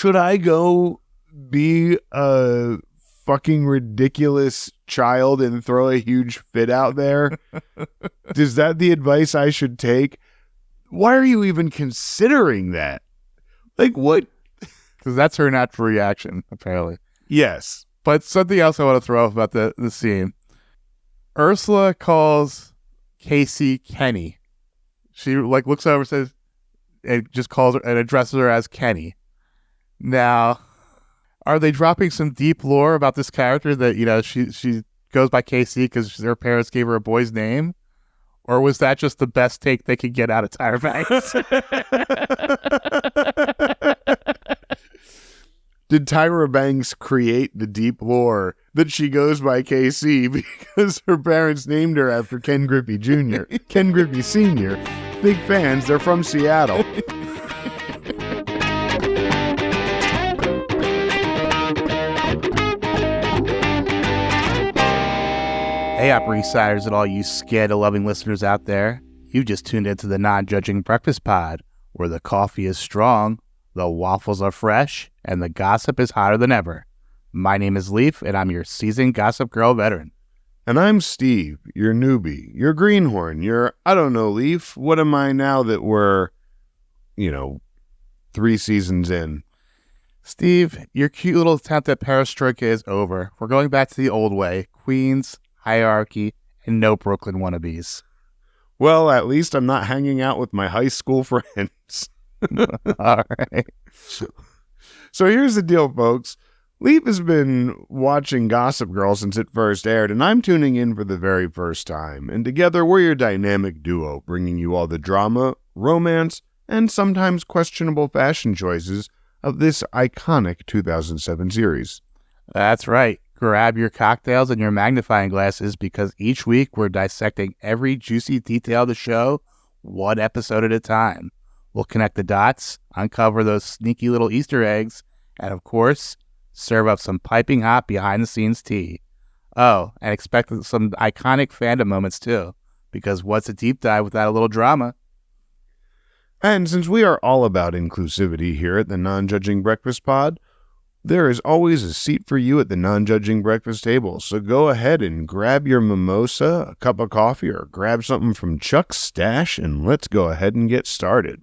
should I go be a fucking ridiculous child and throw a huge fit out there? Is that the advice I should take? Why are you even considering that? Like, what? Because that's her natural reaction, apparently. Yes. But something else I want to throw up about the scene. Ursula calls Casey Kenny. She looks over and says, and just calls her and addresses her as Kenny. Now, are they dropping some deep lore about this character that, she goes by Casey because her parents gave her a boy's name? Or was that just the best take they could get out of Tyra Banks? Did Tyra Banks create the deep lore that she goes by KC because her parents named her after Ken Griffey Jr., Ken Griffey Sr.? Big fans, they're from Seattle. Hey, Upper East Siders and all you scandal-loving listeners out there. You just tuned into the Non-Judging Breakfast Pod, where the coffee is strong, the waffles are fresh, and the gossip is hotter than ever. My name is Leif, and I'm your seasoned Gossip Girl veteran. And I'm Steve, your newbie, your greenhorn, your, I don't know, Leif. What am I now that we're, 3 seasons in? Steve, your cute little attempt at perestroika is over. We're going back to the old way. Queens, hierarchy, and no Brooklyn wannabes. Well, at least I'm not hanging out with my high school friends. All right. So here's the deal, folks. Leif has been watching Gossip Girl since it first aired, and I'm tuning in for the very first time. And together, we're your dynamic duo, bringing you all the drama, romance, and sometimes questionable fashion choices of this iconic 2007 series. That's right. Grab your cocktails and your magnifying glasses because each week we're dissecting every juicy detail of the show, one episode at a time. We'll connect the dots, uncover those sneaky little Easter eggs, and of course, serve up some piping hot behind-the-scenes tea. Oh, and expect some iconic fandom moments too, because what's a deep dive without a little drama? And since we are all about inclusivity here at the Non-Judging Breakfast Pod, there is always a seat for you at the Non-Judging Breakfast table, so go ahead and grab your mimosa, a cup of coffee, or grab something from Chuck's stash, and let's go ahead and get started.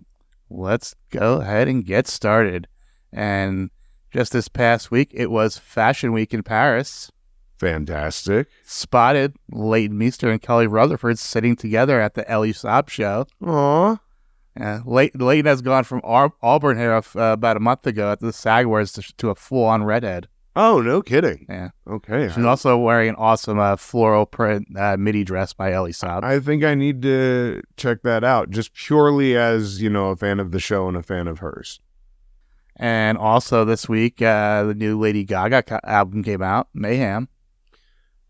Let's go ahead and get started. And just this past week, it was Fashion Week in Paris. Fantastic. Spotted Leighton Meester and Kelly Rutherford sitting together at the Ellie Saab show. Aww. Leighton has gone from Auburn hair about a month ago at the SAG Awards to a full-on redhead. Oh, no kidding. Yeah. Okay. She's also wearing an awesome floral print midi dress by Ellie Saab. I think I need to check that out, just purely as, a fan of the show and a fan of hers. And also this week, the new Lady Gaga album came out, Mayhem.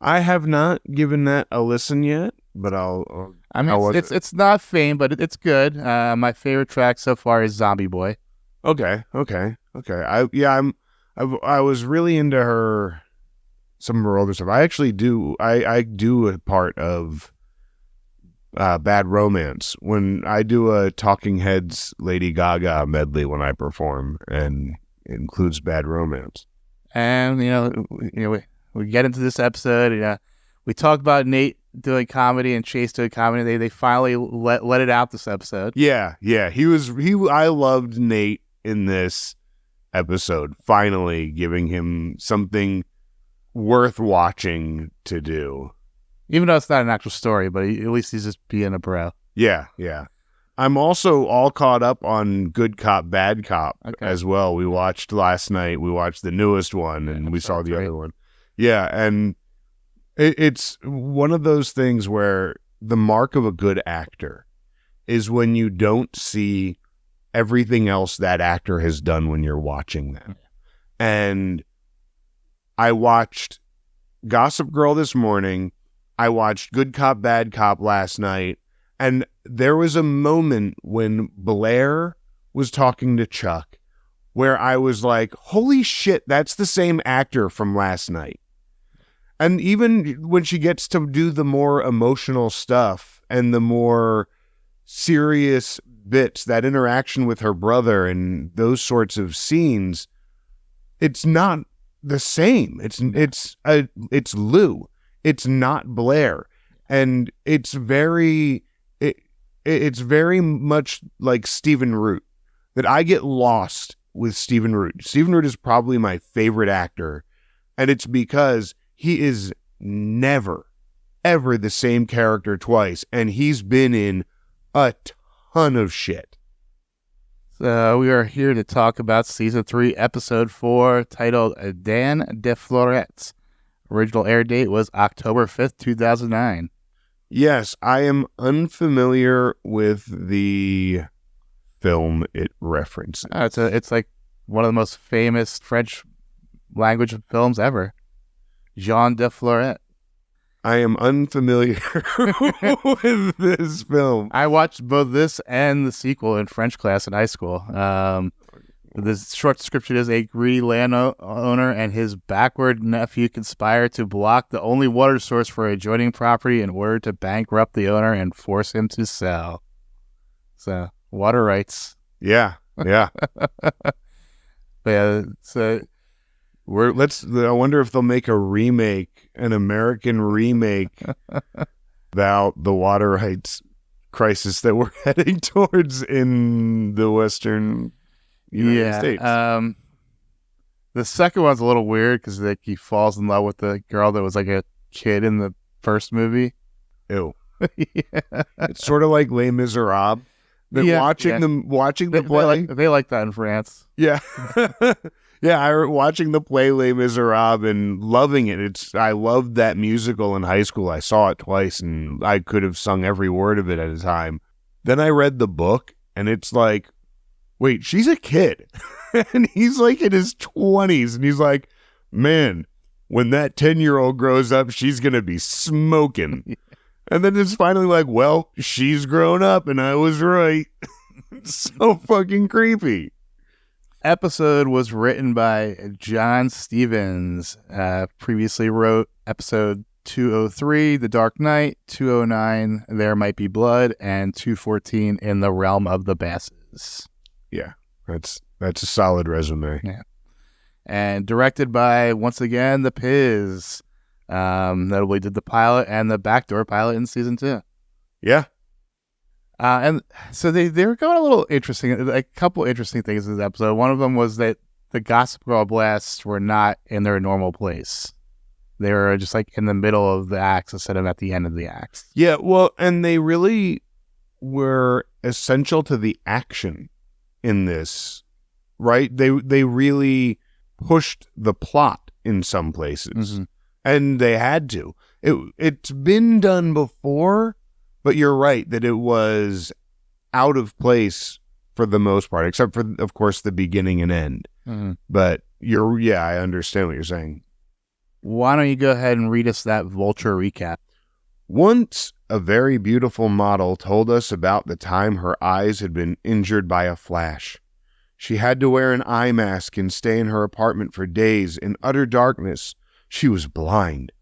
I have not given that a listen yet, but I'll I mean, it's not Fame, but it's good. My favorite track so far is Zombie Boy. Okay. I was really into her, some of her older stuff. I actually do. I do a part of Bad Romance when I do a Talking Heads Lady Gaga medley when I perform, and it includes Bad Romance. And we get into this episode. We talk about Nate doing comedy and Chase doing comedy. They finally let it out this episode. Yeah. I loved Nate in this episode, finally giving him something worth watching to do. Even though it's not an actual story, but at least he's just being a bro. Yeah. I'm also all caught up on Good Cop, Bad Cop as well. We watched last night. We watched the newest one, and we saw the other one. Yeah, and it's one of those things where the mark of a good actor is when you don't see everything else that actor has done when you're watching them. And I watched Gossip Girl this morning. I watched Good Cop, Bad Cop last night. And there was a moment when Blair was talking to Chuck where I was like, holy shit, that's the same actor from last night. And even when she gets to do the more emotional stuff and the more serious bits, that interaction with her brother and those sorts of scenes, it's not the same. It's Lou. It's not Blair, and it's very much like Stephen Root. That I get lost with Stephen Root. Stephen Root is probably my favorite actor, and it's because he is never, ever the same character twice, and he's been in a ton of shit. So we are here to talk about Season 3, Episode 4, titled Dan de Fleurette. Original air date was October 5th, 2009. Yes, I am unfamiliar with the film it references. It's like one of the most famous French language films ever. Jean de Fleurette. I am unfamiliar with this film. I watched both this and the sequel in French class in high school. The short description is: a greedy landowner and his backward nephew conspire to block the only water source for adjoining property in order to bankrupt the owner and force him to sell. So, water rights. Yeah. But yeah, so I wonder if they'll make an American remake about the water rights crisis that we're heading towards in the Western United States. The second one's a little weird because he falls in love with the girl that was like a kid in the first movie. Ew. Yeah. It's sort of like Les Miserables. But watching the play, they like that in France. Yeah. Yeah, I watching the play Les Miserables and loving it. I loved that musical in high school. I saw it twice, and I could have sung every word of it at a time. Then I read the book, and it's like, wait, she's a kid. And he's like in his 20s, and he's like, man, when that 10-year-old grows up, she's going to be smoking. And then it's finally like, well, she's grown up, and I was right. It's so fucking creepy. Episode was written by John Stevens. Previously wrote episode 203, The Dark Knight, 209, There Might Be Blood, and 214, In the Realm of the Basses. Yeah, that's a solid resume. Yeah, and directed by, once again, the Piz. Notably did the pilot and the backdoor pilot in season 2. Yeah. And so they were going a little interesting, a couple interesting things in this episode. One of them was that the Gossip Girl blasts were not in their normal place. They were just like in the middle of the acts instead of at the end of the acts. Yeah, well, and they really were essential to the action in this, right? They really pushed the plot in some places. Mm-hmm. And they had to. It's been done before, but you're right that it was out of place for the most part, except for, of course, the beginning and end. Mm-hmm. But I understand what you're saying. Why don't you go ahead and read us that Vulture recap? Once, a very beautiful model told us about the time her eyes had been injured by a flash. She had to wear an eye mask and stay in her apartment for days in utter darkness. She was blind.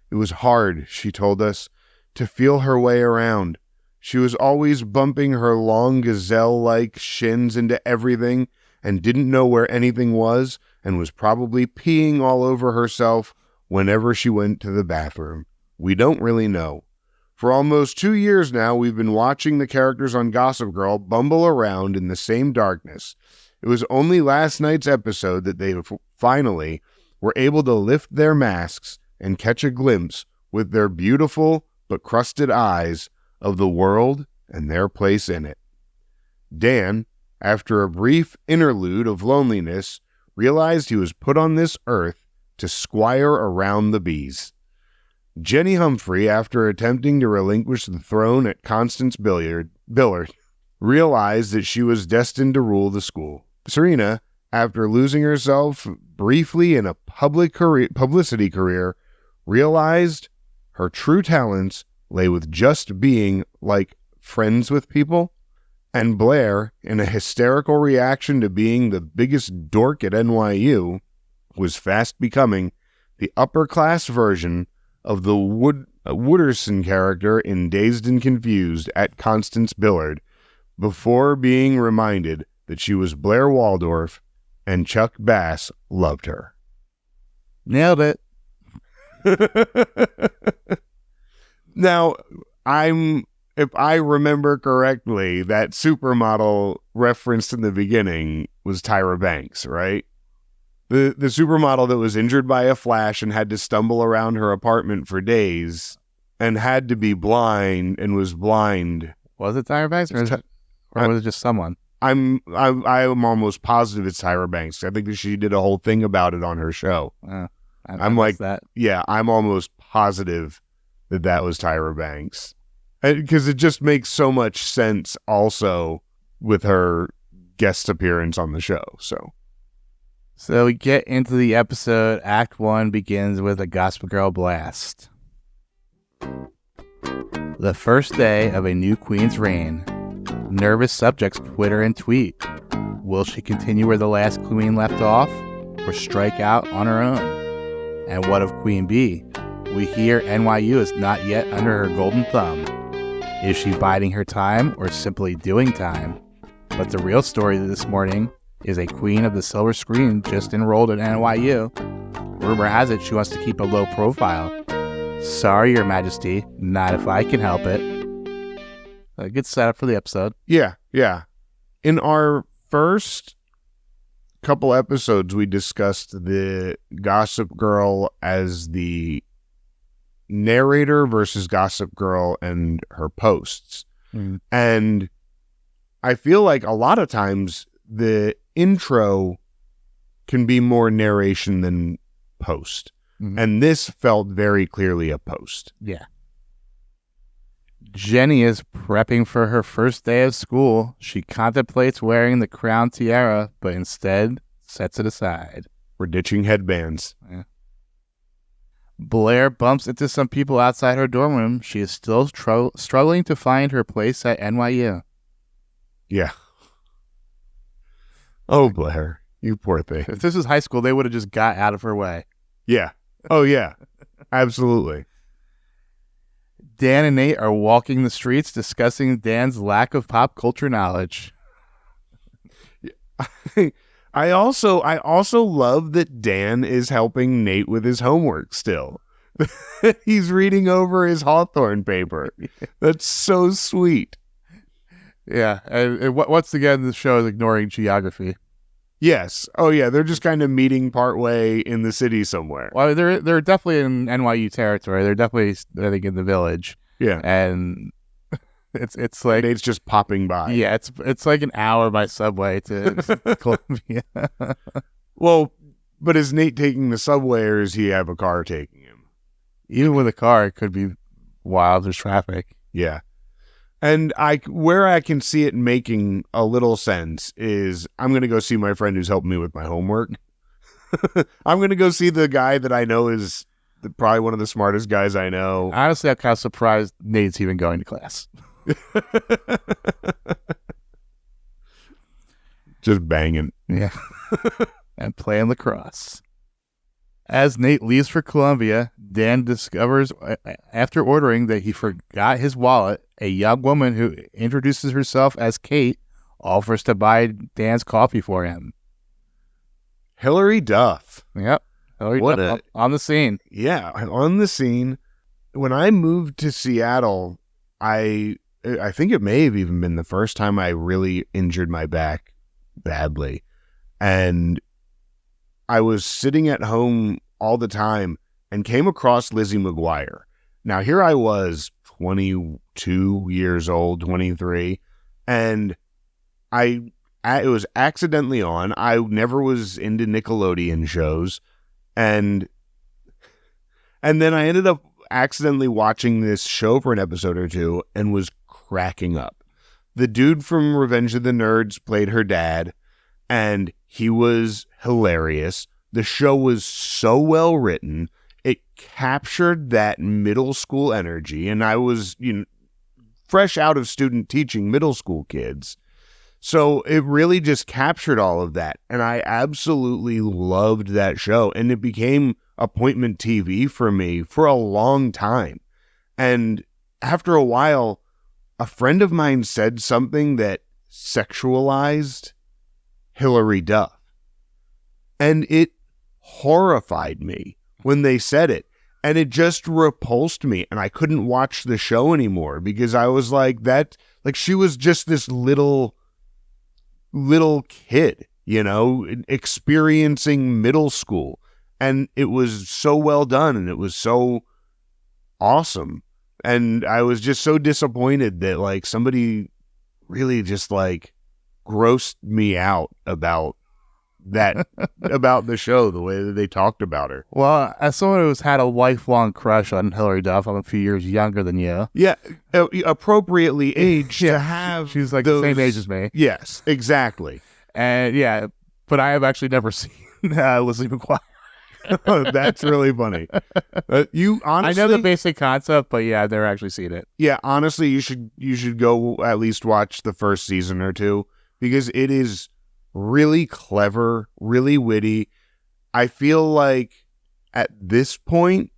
It was hard, she told us, to feel her way around. She was always bumping her long gazelle-like shins into everything and didn't know where anything was and was probably peeing all over herself whenever she went to the bathroom. We don't really know. For almost 2 years now, we've been watching the characters on Gossip Girl bumble around in the same darkness. It was only last night's episode that they finally were able to lift their masks and catch a glimpse with their beautiful but crusted eyes of the world and their place in it. Dan, after a brief interlude of loneliness, realized he was put on this earth to squire around the bees. Jenny Humphrey, after attempting to relinquish the throne at Constance Billard, realized that she was destined to rule the school. Serena, after losing herself briefly in a publicity career, realized her true talents lay with just being, like, friends with people. And Blair, in a hysterical reaction to being the biggest dork at NYU, was fast becoming the upper-class version of the Wooderson character in Dazed and Confused at Constance Billard, before being reminded that she was Blair Waldorf and Chuck Bass loved her. Nailed it. Now, if I remember correctly, that supermodel referenced in the beginning was Tyra Banks, right? The supermodel that was injured by a flash and had to stumble around her apartment for days and had to be blind and was blind. Was it Tyra Banks or was it just someone? I'm almost positive it's Tyra Banks. I think that she did a whole thing about it on her show. I'm like that. Yeah, I'm almost positive that was Tyra Banks. Because it just makes so much sense also with her guest appearance on the show. So we get into the episode. Act 1 begins with a Gossip Girl blast. The first day of a new queen's reign. Nervous subjects Twitter and tweet. Will she continue where the last queen left off or strike out on her own? And what of Queen Bee? We hear NYU is not yet under her golden thumb. Is she biding her time or simply doing time? But the real story this morning is a queen of the silver screen just enrolled at NYU. Rumor has it she wants to keep a low profile. Sorry, Your Majesty, not if I can help it. A good setup for the episode. Yeah. In our first couple episodes, we discussed the Gossip Girl as the narrator versus Gossip Girl and her posts. And I feel like a lot of times the intro can be more narration than post. And this felt very clearly a post. Yeah. Jenny is prepping for her first day of school. She contemplates wearing the crown tiara, but instead sets it aside. We're ditching headbands. Yeah. Blair bumps into some people outside her dorm room. She is still struggling to find her place at NYU. Yeah. Oh, Blair, you poor thing. If this was high school, they would have just got out of her way. Yeah. Oh, yeah. Absolutely. Dan and Nate are walking the streets discussing Dan's lack of pop culture knowledge. I also love that Dan is helping Nate with his homework still. He's reading over his Hawthorne paper. That's so sweet. Yeah. And once again, the show is ignoring geography. Yes. Oh, yeah. They're just kind of meeting partway in the city somewhere. Well, they're definitely in NYU territory. They're definitely, I think, in the village. Yeah. And it's like Nate's just popping by. Yeah, it's like an hour by subway to Columbia. Well, but is Nate taking the subway or does he have a car taking him? Even with a car, it could be wild. There's traffic. Yeah. And where I can see it making a little sense is I'm going to go see my friend who's helping me with my homework. I'm going to go see the guy that I know is probably one of the smartest guys I know. Honestly, I'm kind of surprised Nate's even going to class. Just banging. Yeah. And playing lacrosse. As Nate leaves for Columbia, Dan discovers, after ordering, that he forgot his wallet. A young woman who introduces herself as Kate offers to buy Dan's coffee for him. Hilary Duff. Yep. Hilary Duff on the scene. Yeah, on the scene. When I moved to Seattle, I think it may have even been the first time I really injured my back badly. And I was sitting at home all the time and came across Lizzie McGuire. Now, here I was, 22 years old, 23, and it was accidentally on. I never was into Nickelodeon shows, and then I ended up accidentally watching this show for an episode or two and was cracking up. The dude from Revenge of the Nerds played her dad, and he was hilarious. The show was so well written. It captured that middle school energy, and I was, fresh out of student teaching middle school kids. So it really just captured all of that, and I absolutely loved that show, and it became appointment TV for me for a long time. And after a while, a friend of mine said something that sexualized Hilary Duff. And it horrified me when they said it. And it just repulsed me. And I couldn't watch the show anymore because I was like, she was just this little kid, experiencing middle school. And it was so well done and it was so awesome. And I was just so disappointed that somebody really just grossed me out about that, about the show, the way that they talked about her. Well, as someone who's had a lifelong crush on Hilary Duff, I'm a few years younger than you. Yeah, appropriately aged to have. She's the same age as me. Yes, exactly. And yeah, but I have actually never seen Lizzie McGuire. That's really funny. You honestly, I know the basic concept, but yeah, I've never actually seen it. Yeah, honestly, you should go at least watch the first season or two because it is really clever, really witty. I feel like at this point,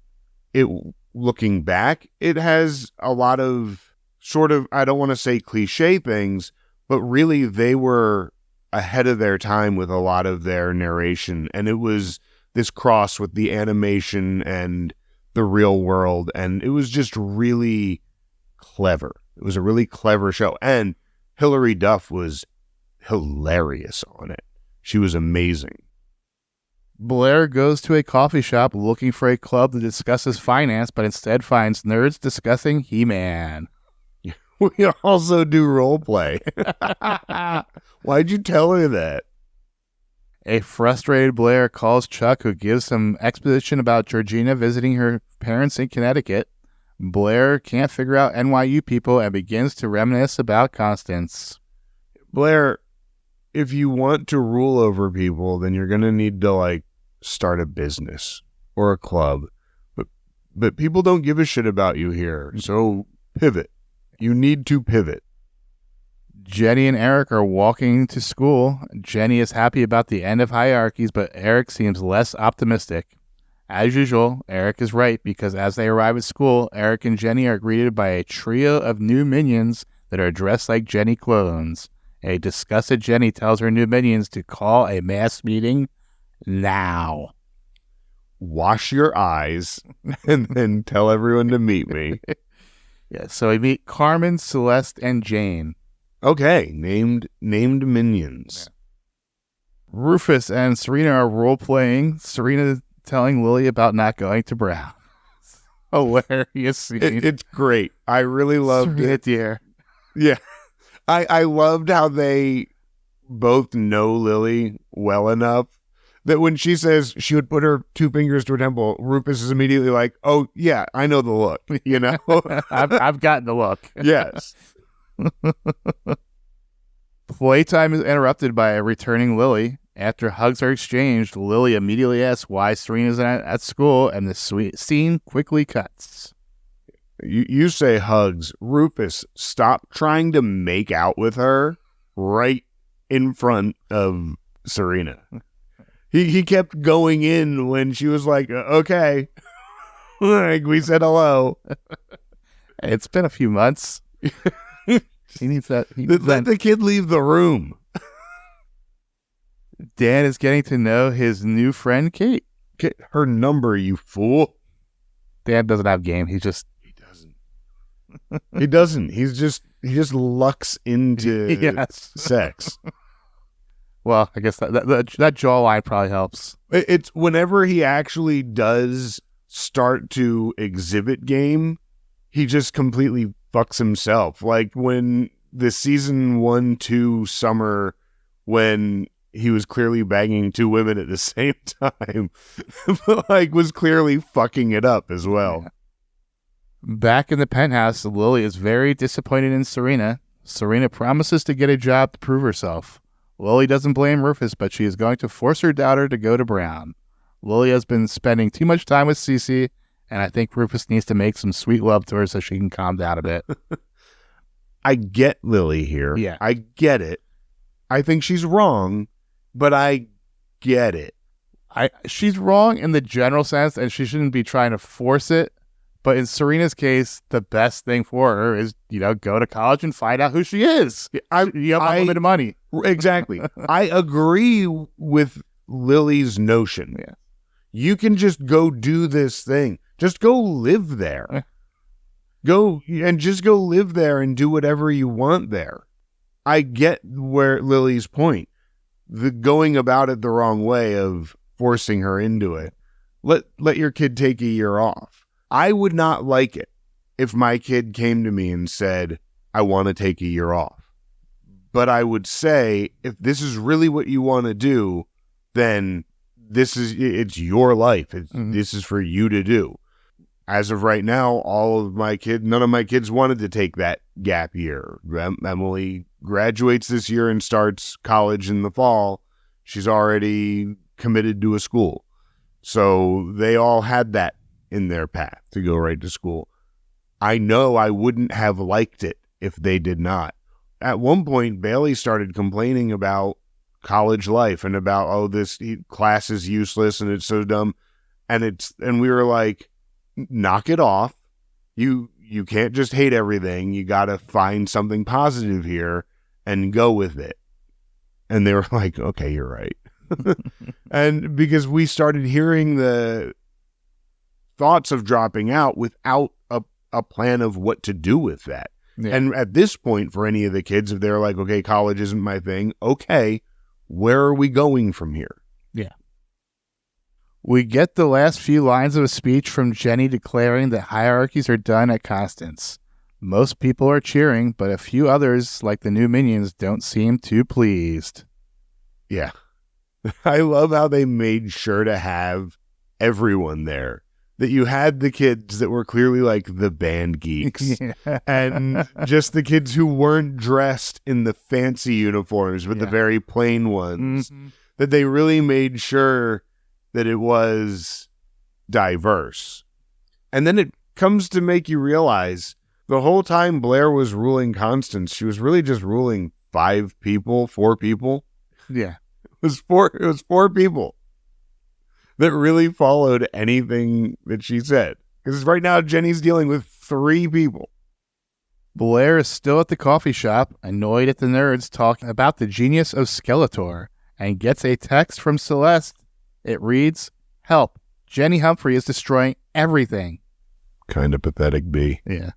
looking back, it has a lot of sort of, I don't want to say cliche things, but really they were ahead of their time with a lot of their narration, and it was this cross with the animation and the real world, and it was just really clever. It was a really clever show, and Hilary Duff was hilarious on it. She was amazing. Blair goes to a coffee shop looking for a club that discusses finance, but instead finds nerds discussing He-Man. We also do role play. Why'd you tell her that? A frustrated Blair calls Chuck, who gives some exposition about Georgina visiting her parents in Connecticut. Blair can't figure out NYU people and begins to reminisce about Constance. Blair, if you want to rule over people, then you're going to need to start a business or a club. But people don't give a shit about you here. So pivot. You need to pivot. Jenny and Eric are walking to school. Jenny is happy about the end of hierarchies, but Eric seems less optimistic. As usual, Eric is right because as they arrive at school, Eric and Jenny are greeted by a trio of new minions that are dressed like Jenny clones. A disgusted Jenny tells her new minions to call a mass meeting now. Wash your eyes and then tell everyone to meet me. Yeah, so we meet Carmen, Celeste, and Jane. Okay, named minions. Yeah. Rufus and Serena are role-playing. Serena telling Lily about not going to Brown. Hilarious scene. It's great. I really loved Serena, it. Dear. Yeah. I loved how they both know Lily well enough that when she says she would put her two fingers to her temple, Rufus is immediately like, oh, yeah, I know the look, I've gotten the look. Yes. Playtime is interrupted by a returning Lily. After hugs are exchanged, Lily immediately asks why Serena's at school, and the scene quickly cuts. You say hugs. Rufus, stop trying to make out with her right in front of Serena. He kept going in when she was like, okay. We said hello. It's been a few months. He needs that. Let the kid leave the room. Dan is getting to know his new friend, Kate. Get her number, you fool. Dan doesn't have game. He doesn't. He doesn't. He just lucks into yes. sex. Well, I guess that jawline probably helps. It's whenever he actually does start to exhibit game, he just completely fucks himself. Like when the season 1-2 summer, when he was clearly banging two women at the same time, was clearly fucking it up as well. Yeah. Back in the penthouse, Lily is very disappointed in Serena. Serena promises to get a job to prove herself. Lily doesn't blame Rufus, but she is going to force her daughter to go to Brown. Lily has been spending too much time with Cece, and I think Rufus needs to make some sweet love to her so she can calm down a bit. I get Lily here. Yeah. I get it. I think she's wrong, but I get it. She's wrong in the general sense, and she shouldn't be trying to force it. But in Serena's case, the best thing for her is, go to college and find out who she is. You have unlimited money. Exactly. I agree with Lily's notion. Yeah. You can just go do this thing. Just go live there. Go live there and do whatever you want there. I get where Lily's point. The going about it the wrong way of forcing her into it. Let your kid take a year off. I would not like it if my kid came to me and said, I want to take a year off. But I would say, if this is really what you want to do, then it's your life. This is for you to do. As of right now, none of my kids wanted to take that gap year. Emily graduates this year and starts college in the fall. She's already committed to a school. So they all had that in their path to go right to school. I know I wouldn't have liked it if they did not. At one point, Bailey started complaining about college life and about, this class is useless and it's so dumb. And we were like, knock it off. You can't just hate everything. You got to find something positive here and go with it. And they were like, okay, you're right. And because we started hearing the thoughts of dropping out without a plan of what to do with that. Yeah. And at this point, for any of the kids, if they're like, okay, college isn't my thing, okay, where are we going from here? Yeah. We get the last few lines of a speech from Jenny declaring that hierarchies are done at Constance. Most people are cheering, but a few others, like the new minions, don't seem too pleased. Yeah. I love how they made sure to have everyone there. That you had the kids that were clearly like the band geeks and just the kids who weren't dressed in the fancy uniforms, but the very plain ones. Mm-hmm. That they really made sure that it was diverse. And then it comes to make you realize the whole time Blair was ruling Constance, she was really just ruling 4 people. Yeah. It was four people that really followed anything that she said. Because right now, Jenny's dealing with 3 people. Blair is still at the coffee shop, annoyed at the nerds talking about the genius of Skeletor, and gets a text from Celeste. It reads, "Help, Jenny Humphrey is destroying everything." Kind of pathetic, B. Yeah.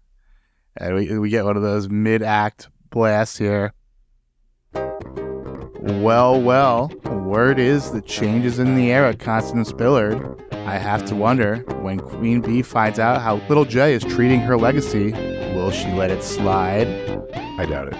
And we get one of those mid-act blasts here. Well, word is the changes in the air at Constance Billard. I have to wonder, when Queen Bee finds out how little J is treating her legacy, will she let it slide? I doubt it.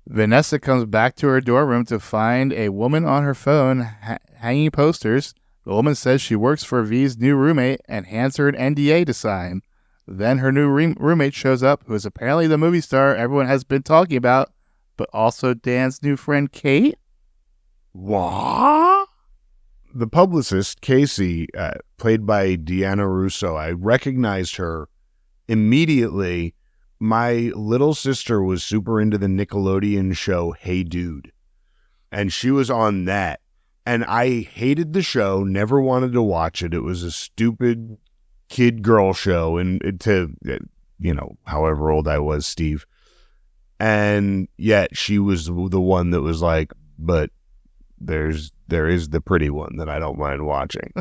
Vanessa comes back to her dorm room to find a woman on her phone hanging posters. The woman says she works for V's new roommate and hands her an NDA to sign. Then her new roommate shows up, who is apparently the movie star everyone has been talking about, but also Dan's new friend, Kate? What? The publicist, Casey, played by Deanna Russo, I recognized her immediately. My little sister was super into the Nickelodeon show Hey Dude, and she was on that. And I hated the show, never wanted to watch it. It was a stupid kid-girl show, and however old I was, Steve. And yet she was the one that was like, but there is the pretty one that I don't mind watching.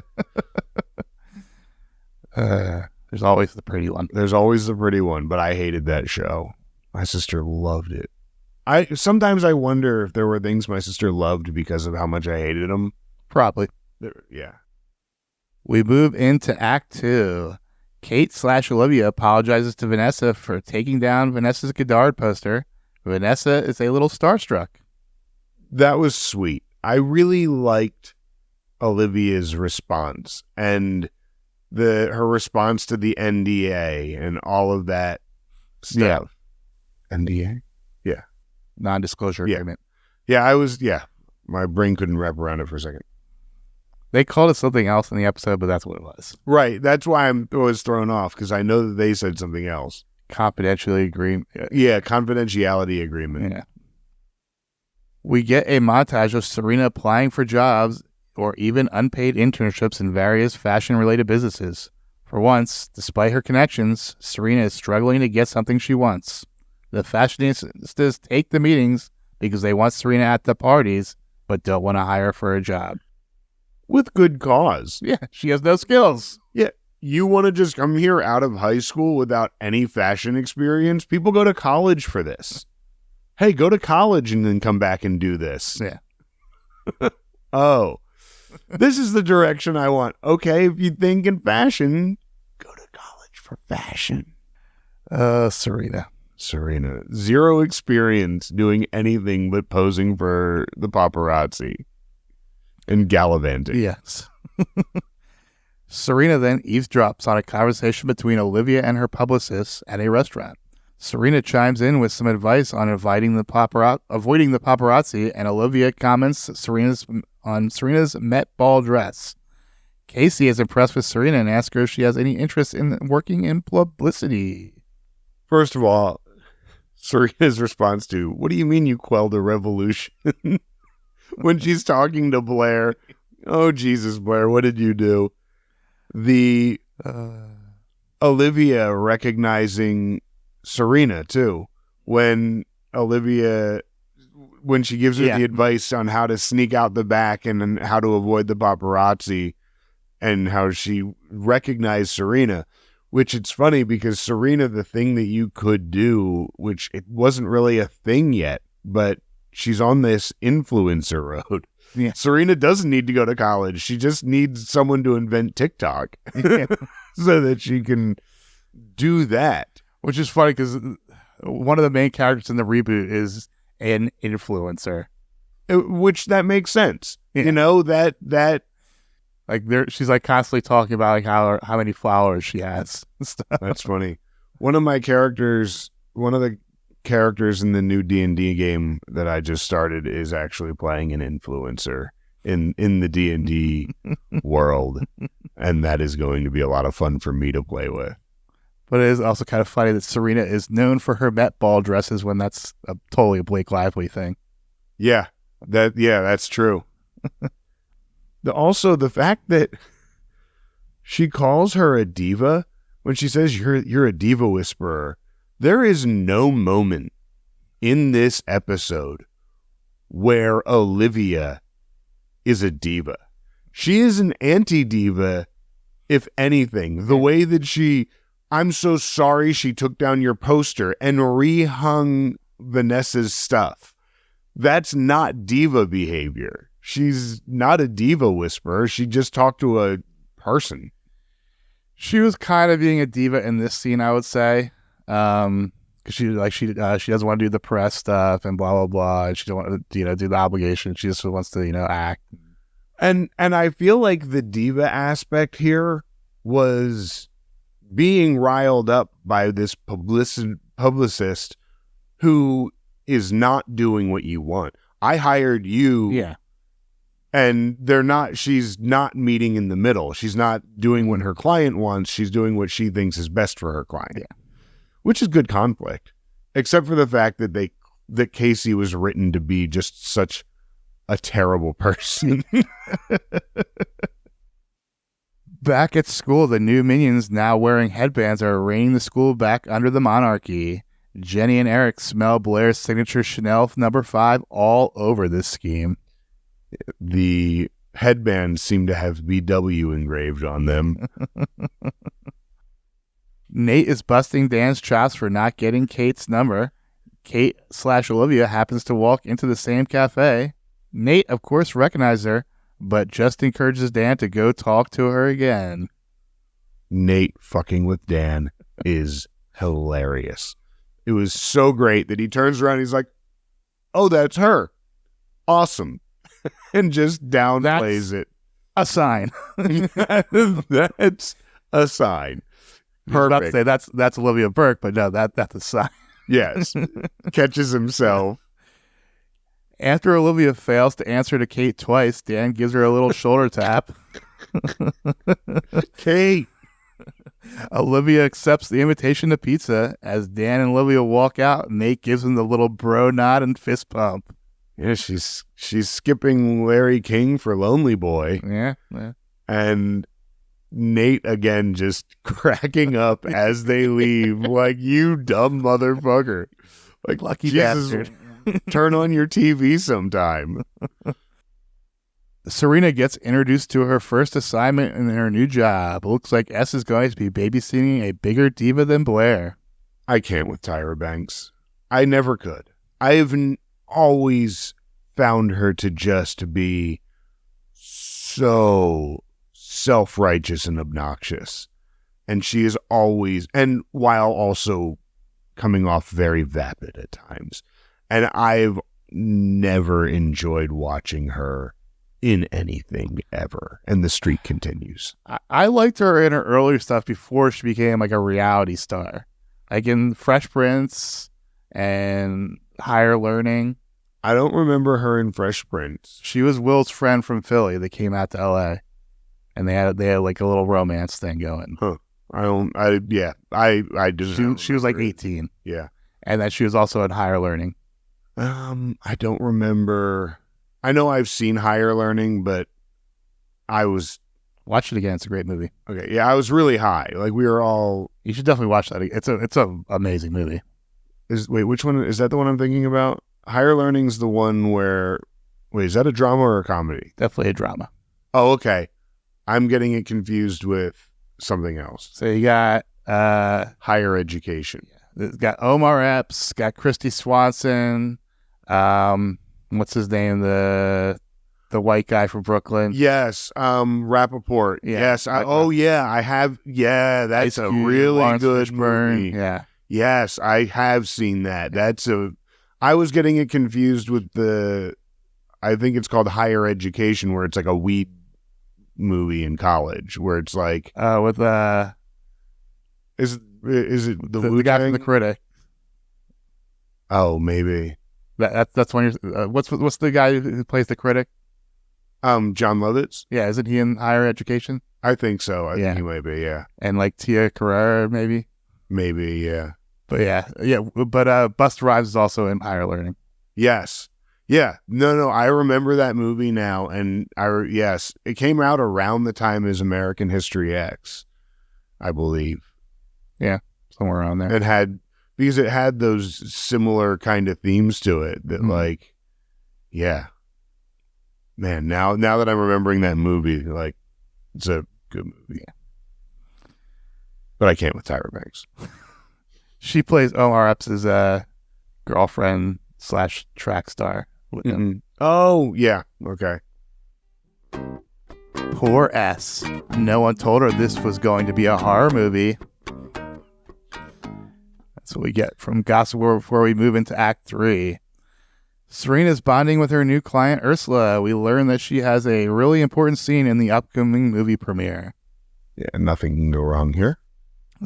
There's always the pretty one. There's always the pretty one, but I hated that show. My sister loved it. Sometimes I wonder if there were things my sister loved because of how much I hated them. Probably. Yeah. We move into Act 2. Kate/Olivia apologizes to Vanessa for taking down Vanessa's Godard poster. Vanessa is a little starstruck. That was sweet. I really liked Olivia's response and her response to the NDA and all of that stuff. Yeah. NDA? Yeah. Non-disclosure agreement. Yeah, my brain couldn't wrap around it for a second. They called it something else in the episode, but that's what it was. Right. That's why I was thrown off, because I know that they said something else. Confidentiality agreement. Yeah, confidentiality agreement. Yeah. We get a montage of Serena applying for jobs or even unpaid internships in various fashion-related businesses. For once, despite her connections, Serena is struggling to get something she wants. The fashionistas take the meetings because they want Serena at the parties, but don't want to hire her for a job. with good cause. Yeah, she has no skills. Yeah. You want to just come here out of high school without any fashion experience? People go to college for this. Hey, go to college and then come back and do this. Yeah. Oh, this is the direction I want. Okay, if you think in fashion, go to college for fashion. Serena. Zero experience doing anything but posing for the paparazzi and gallivanting. Yes. Serena then eavesdrops on a conversation between Olivia and her publicist at a restaurant. Serena chimes in with some advice on avoiding the paparazzi, and Olivia comments on Serena's Met Ball dress. Casey is impressed with Serena and asks her if she has any interest in working in publicity. First of all, Serena's response to, "What do you mean you quelled a revolution?" when she's talking to Blair. Oh, Jesus, Blair, what did you do? The Olivia recognizing Serena, too. When she gives her the advice on how to sneak out the back and how to avoid the paparazzi, and how she recognized Serena, which it's funny because Serena, the thing that you could do, which it wasn't really a thing yet, but she's on this influencer road. Yeah. Serena doesn't need to go to college. She just needs someone to invent TikTok so that she can do that. Which is funny because one of the main characters in the reboot is an influencer. Which that makes sense. Yeah. You know, that like she's like constantly talking about like how many followers she has. That's funny. One of the characters in the new D&D game that I just started is actually playing an influencer in the D&D world, and that is going to be a lot of fun for me to play with. But it is also kind of funny that Serena is known for her Met Ball dresses when that's totally a Blake Lively thing. Yeah, that's true. Also, the fact that she calls her a diva when she says you're a diva whisperer. There is no moment in this episode where Olivia is a diva. She is an anti-diva, if anything. The way that I'm so sorry she took down your poster and rehung Vanessa's stuff. That's not diva behavior. She's not a diva whisperer. She just talked to a person. She was kind of being a diva in this scene, I would say. Because she doesn't want to do the press stuff and blah blah blah. And she don't want to do the obligation. She just wants to act. And I feel like the diva aspect here was being riled up by this publicist who is not doing what you want. I hired you. Yeah. And she's not meeting in the middle. She's not doing what her client wants. She's doing what she thinks is best for her client. Yeah. Which is good conflict, except for the fact that Casey was written to be just such a terrible person. Back at school, the new minions, now wearing headbands, are reining the school back under the monarchy. Jenny and Eric smell Blair's signature Chanel No. 5 all over this scheme. The headbands seem to have BW engraved on them. Nate is busting Dan's chops for not getting Kate's number. Kate/Olivia happens to walk into the same cafe. Nate, of course, recognizes her, but just encourages Dan to go talk to her again. Nate fucking with Dan is hilarious. It was so great that he turns around and he's like, "Oh, that's her. Awesome." And just downplays it. A sign. That's a sign. Perfect. I was about to say that's Olivia Burke, but no, that's a sign. Yes. Catches himself. After Olivia fails to answer to Kate twice, Dan gives her a little shoulder tap. Kate. Olivia accepts the invitation to pizza. As Dan and Olivia walk out, Nate gives him the little bro nod and fist pump. Yeah, she's skipping Larry King for Lonely Boy. Yeah. And Nate again just cracking up as they leave, like, you dumb motherfucker. Like, lucky Jesus, bastard. Turn on your TV sometime. Serena gets introduced to her first assignment in her new job. Looks like S is going to be babysitting a bigger diva than Blair. I can't with Tyra Banks. I never could. I've always found her to just be so self-righteous and obnoxious. And she is always, and while also coming off very vapid at times. And I've never enjoyed watching her in anything ever. And the streak continues. I liked her in her earlier stuff before she became like a reality star. Like in Fresh Prince and Higher Learning. I don't remember her in Fresh Prince. She was Will's friend from Philly that came out to LA. And they had like a little romance thing going. Huh. I just she was like 18. Yeah. And then she was also in Higher Learning. I don't remember. I know I've seen Higher Learning, but I was... Watch it again. It's a great movie. Okay. Yeah, I was really high. Like we were all... You should definitely watch that. It's a amazing movie. Wait, which one? Is that the one I'm thinking about? Higher Learning's the one where... Wait, is that a drama or a comedy? Definitely a drama. Oh, okay. I'm getting it confused with something else. So you got... Higher Education. Yeah. It's got Omar Epps, got Christy Swanson, what's his name? The white guy from Brooklyn. Yes. Rappaport. Yeah. Yes. I have. Yeah. That's a really Lawrence good Fishburne. movie. Yeah. Yes. I have seen that. I was getting it confused with I think it's called Higher Education, where it's like a weed movie in college, where it's like. With Is it the guy from The Critic? Oh, maybe. That's when you're. What's the guy who plays The Critic? John Lovitz. Yeah, isn't he in Higher Education? I think so. I think he might be. Yeah, and like Tia Carrere, maybe. Maybe, yeah. But yeah. But Busta Rhymes is also in Higher Learning. Yes. Yeah. No. I remember that movie now, and yes, it came out around the time as American History X, I believe. Yeah, somewhere around there. Because it had those similar kind of themes to it that like, yeah, man, now that I'm remembering that movie, like it's a good movie. Yeah. But I can't with Tyra Banks. She plays Omar Epps' girlfriend / track star with him. Oh, yeah. Okay. Poor S. No one told her this was going to be a horror movie. That's what we get from Gossip World before we move into Act 3. Serena's bonding with her new client, Ursula. We learn that she has a really important scene in the upcoming movie premiere. Yeah, nothing can go wrong here.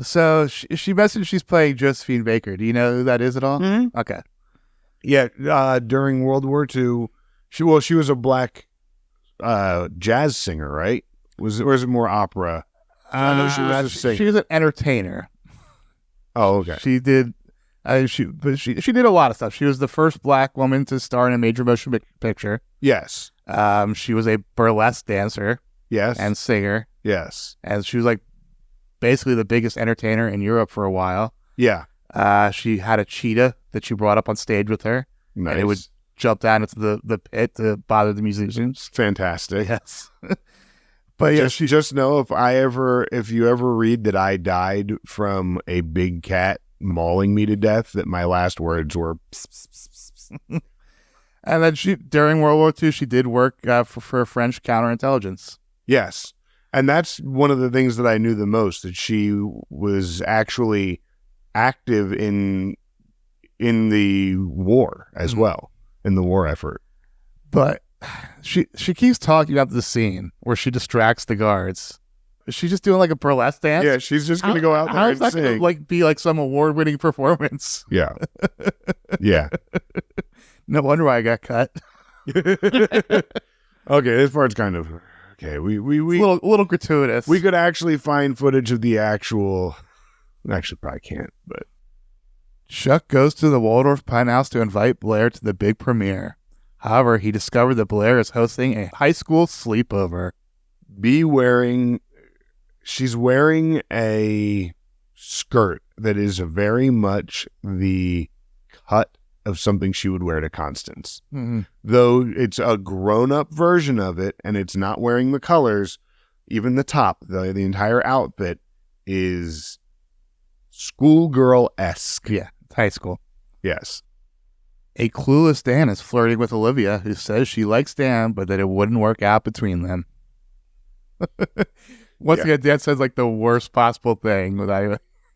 So she messaged she's playing Josephine Baker. Do you know who that is at all? Mm-hmm. Okay. Yeah, during World War II, she was a black jazz singer, right? Or is it more opera? No, she was a singer. She was an entertainer. Oh, okay. She did. She did a lot of stuff. She was the first black woman to star in a major motion picture. Yes. She was a burlesque dancer. Yes. And singer. Yes. And she was like basically the biggest entertainer in Europe for a while. Yeah. She had a cheetah that she brought up on stage with her. Nice. And it would jump down into the pit to bother the musicians. Fantastic. Yes. But yeah, just know if you ever read that I died from a big cat mauling me to death, that my last words were pss, pss, pss, pss. And then during World War II, she did work for French counterintelligence. Yes. And that's one of the things that I knew the most, that she was actually active in the war as well, in the war effort. But she keeps talking about the scene where she distracts the guards. Is she just doing like a burlesque dance? Yeah, she's just going to go out there and how's that sing. Gonna, be like some award-winning performance? Yeah. Yeah. No wonder why I got cut. Okay, this part's kind of okay. We a little gratuitous. We could actually find footage of the actual. Actually, probably can't. But Chuck goes to the Waldorf Penthouse to invite Blair to the big premiere. However, he discovered that Blair is hosting a high school sleepover. She's wearing a skirt that is very much the cut of something she would wear to Constance. Mm-hmm. Though it's a grown-up version of it, and it's not wearing the colors, even the top, the entire outfit is schoolgirl-esque. Yeah, it's high school. Yes. A clueless Dan is flirting with Olivia, who says she likes Dan, but that it wouldn't work out between them. Once again, Dan says like the worst possible thing.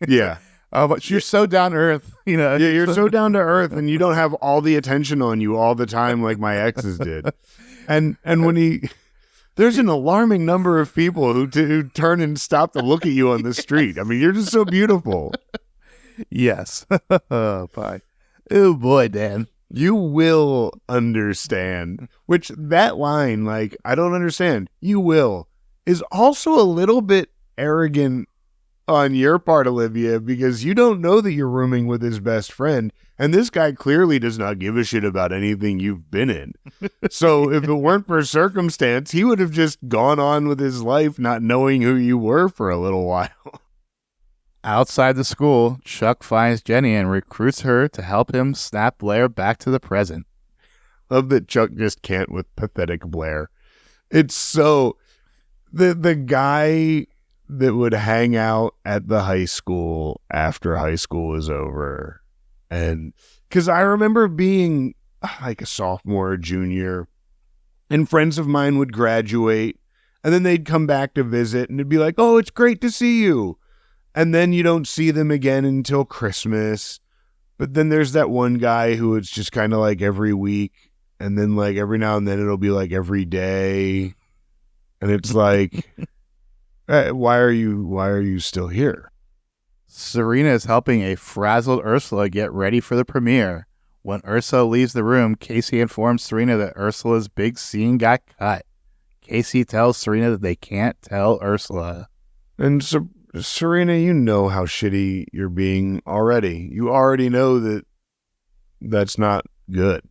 Yeah. But you're so down to earth, you know. Yeah, you're so down to earth, and you don't have all the attention on you all the time like my exes did. And when there's an alarming number of people who turn and stop to look at you on the street. I mean, you're just so beautiful. Yes. Bye. Oh boy, Dan. You will understand. Which that line, like, I don't understand. You will is also a little bit arrogant on your part, Olivia, because you don't know that you're rooming with his best friend, and this guy clearly does not give a shit about anything you've been in. So if it weren't for circumstance, he would have just gone on with his life not knowing who you were for a little while. Outside the school, Chuck finds Jenny and recruits her to help him snap Blair back to the present. Love that Chuck just can't with pathetic Blair. It's so... The guy that would hang out at the high school after high school was over. And because I remember being like a sophomore or junior, and friends of mine would graduate, and then they'd come back to visit, and it'd be like, oh, it's great to see you. And then you don't see them again until Christmas. But then there's that one guy who it's just kind of like every week, and then like every now and then it'll be like every day. And it's like, why are you still here? Serena is helping a frazzled Ursula get ready for the premiere. When Ursula leaves the room, Casey informs Serena that Ursula's big scene got cut. Casey tells Serena that they can't tell Ursula. And Serena, you know how shitty you're being already. You already know that that's not good.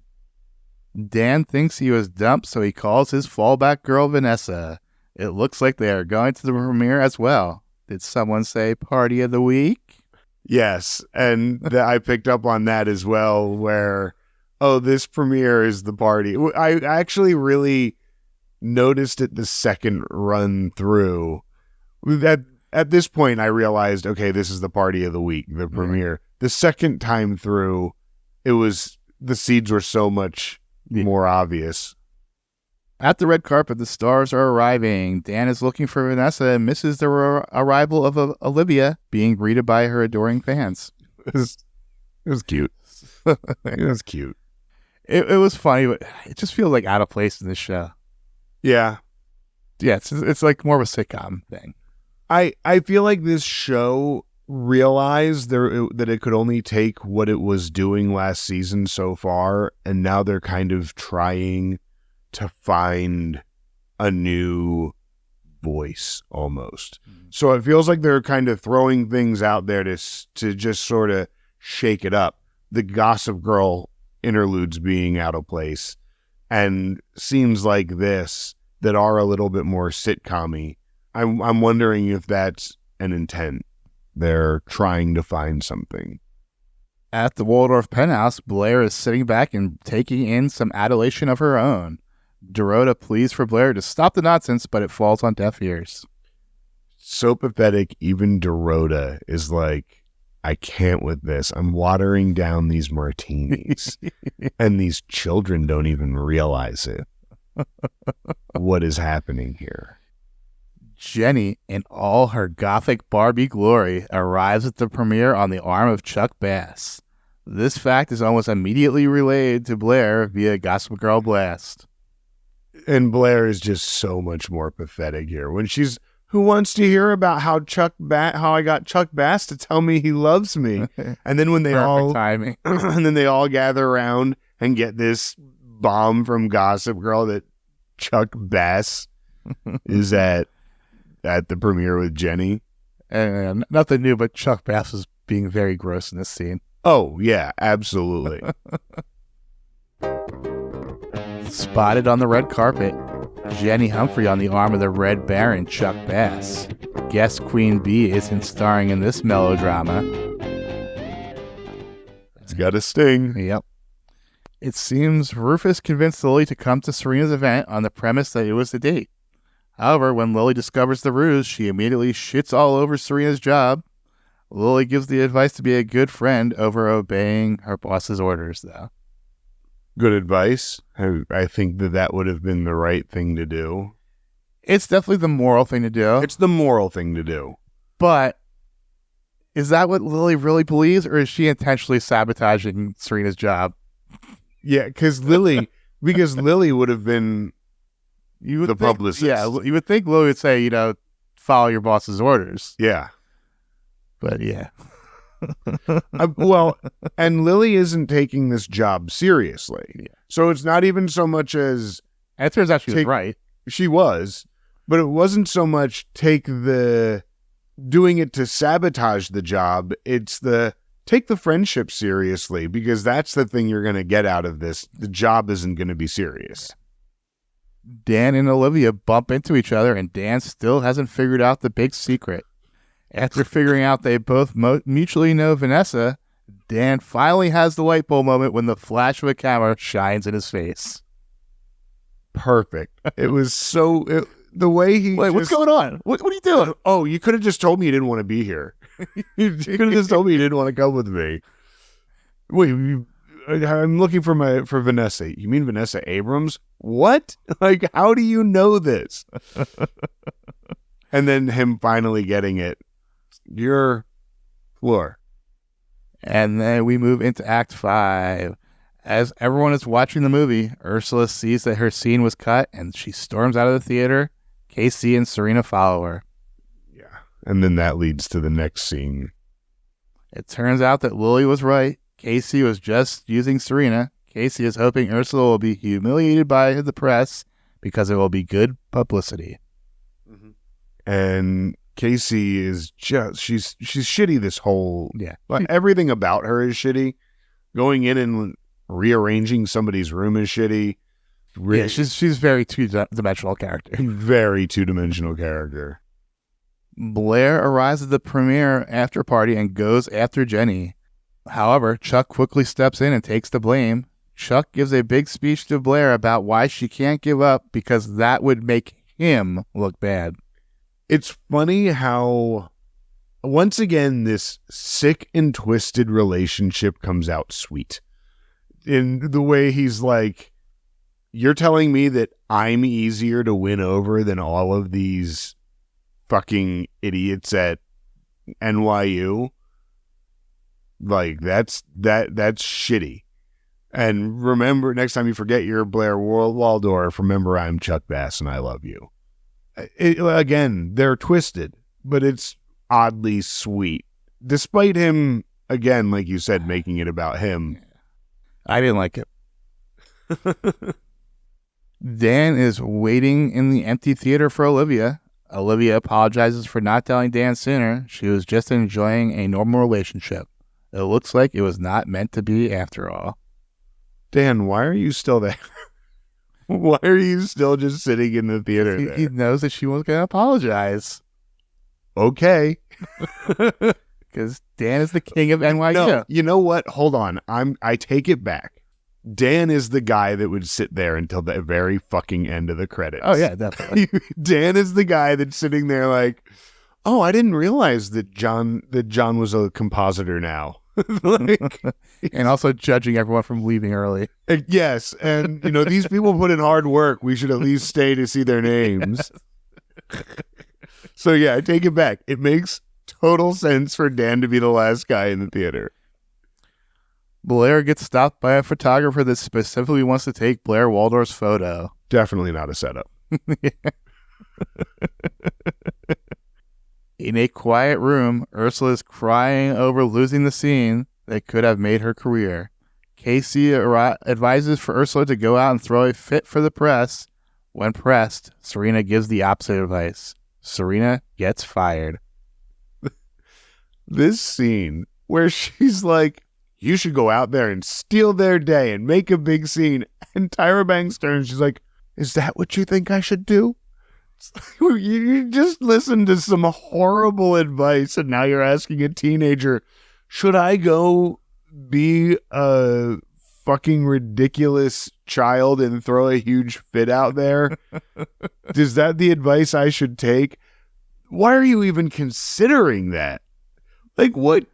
Dan thinks he was dumped, so he calls his fallback girl, Vanessa. It looks like they are going to the premiere as well. Did someone say party of the week? Yes, and I picked up on that as well, where, oh, this premiere is the party. I actually really noticed it the second run through. At this point, I realized, okay, this is the party of the week, the premiere. The second time through, the seeds were so much more obvious. At the red carpet, the stars are arriving. Dan is looking for Vanessa and misses the arrival of Olivia being greeted by her adoring fans. It was cute. It was cute. It was funny, but it just feels like out of place in this show. Yeah. Yeah, it's like more of a sitcom thing. I feel like this show realized that it could only take what it was doing last season so far, and now they're kind of trying to find a new voice almost. So it feels like they're kind of throwing things out there to just sort of shake it up. The Gossip Girl interludes being out of place, and scenes like this that are a little bit more sitcom-y. I'm wondering if that's an intent. They're trying to find something. At the Waldorf penthouse, Blair is sitting back and taking in some adulation of her own. Dorota pleads for Blair to stop the nonsense, but it falls on deaf ears. So pathetic, even Dorota is like, I can't with this. I'm watering down these martinis. And these children don't even realize it. What is happening here? Jenny, in all her gothic Barbie glory, arrives at the premiere on the arm of Chuck Bass. This fact is almost immediately relayed to Blair via Gossip Girl Blast. And Blair is just so much more pathetic here. When she's, who wants to hear about how I got Chuck Bass to tell me he loves me? And then when they timing. And then they all gather around and get this bomb from Gossip Girl that Chuck Bass is at the premiere with Jenny. And nothing new, but Chuck Bass is being very gross in this scene. Oh, yeah, absolutely. Spotted on the red carpet, Jenny Humphrey on the arm of the Red Baron, Chuck Bass. Guest Queen Bee isn't starring in this melodrama. It's got a sting. Yep. It seems Rufus convinced Lily to come to Serena's event on the premise that it was the date. However, when Lily discovers the ruse, she immediately shits all over Serena's job. Lily gives the advice to be a good friend over obeying her boss's orders, though. Good advice. I think that would have been the right thing to do. It's definitely the moral thing to do. It's the moral thing to do. But is that what Lily really believes, or is she intentionally sabotaging Serena's job? Yeah, because Lily would have been the publicist. Yeah, you would think Lily would say, follow your boss's orders. Yeah. But yeah. Well, and Lily isn't taking this job seriously. Yeah. So it's not even so much as... And it turns out she was right. She was, but it wasn't so much doing it to sabotage the job. It's take the friendship seriously, because that's the thing you're going to get out of this. The job isn't going to be serious. Dan and Olivia bump into each other, and Dan still hasn't figured out the big secret. After figuring out they both mutually know Vanessa, Dan finally has the light bulb moment when the flash of a camera shines in his face. Perfect. It was the way he... Wait, what's going on? What are you doing? Oh, you could have just told me you didn't want to be here. You could have just told me you didn't want to come with me. Wait, I'm looking for Vanessa. You mean Vanessa Abrams? What? Like, how do you know this? And then him finally getting it. You're Fleur. And then we move into Act 5. As everyone is watching the movie, Ursula sees that her scene was cut, and she storms out of the theater. Casey and Serena follow her. Yeah. And then that leads to the next scene. It turns out that Lily was right. Casey was just using Serena. Casey is hoping Ursula will be humiliated by the press because it will be good publicity. Mm-hmm. And Casey is just, she's shitty this whole... Yeah. Everything about her is shitty. Going in and rearranging somebody's room is shitty. Yeah, she's very two-dimensional character. Very two-dimensional character. Blair arrives at the premiere after party and goes after Jenny. However, Chuck quickly steps in and takes the blame. Chuck gives a big speech to Blair about why she can't give up because that would make him look bad. It's funny how, once again, this sick and twisted relationship comes out sweet. In the way he's like, you're telling me that I'm easier to win over than all of these fucking idiots at NYU? Like, that's shitty. And remember, next time you forget you're Blair Waldorf, remember I'm Chuck Bass and I love you. Again, they're twisted, but it's oddly sweet. Despite him, again, like you said, making it about him. I didn't like it. Dan is waiting in the empty theater for Olivia. Olivia apologizes for not telling Dan sooner. She was just enjoying a normal relationship. It looks like it was not meant to be after all. Dan, why are you still there? Why are you still just sitting in the theater there? He knows that she was going to apologize. Okay. Because Dan is the king of NYU. No, you know what? Hold on. I take it back. Dan is the guy that would sit there until the very fucking end of the credits. Oh, yeah, definitely. Dan is the guy that's sitting there like, oh, I didn't realize that John was a compositor now. Like, and also judging everyone from leaving early. Yes, and these people put in hard work. We should at least stay to see their names. Yes. So yeah, I take it back. It makes total sense for Dan to be the last guy in the theater. Blair gets stopped by a photographer that specifically wants to take Blair Waldorf's photo. Definitely not a setup. In a quiet room, Ursula is crying over losing the scene that could have made her career. Casey advises for Ursula to go out and throw a fit for the press. When pressed, Serena gives the opposite advice. Serena gets fired. This scene where she's like, you should go out there and steal their day and make a big scene. And Tyra Banks turns, she's like, is that what you think I should do? You just listened to some horrible advice and now you're asking a teenager, should I go be a fucking ridiculous child and throw a huge fit out there? Is that the advice I should take? Why are you even considering that? Like, what?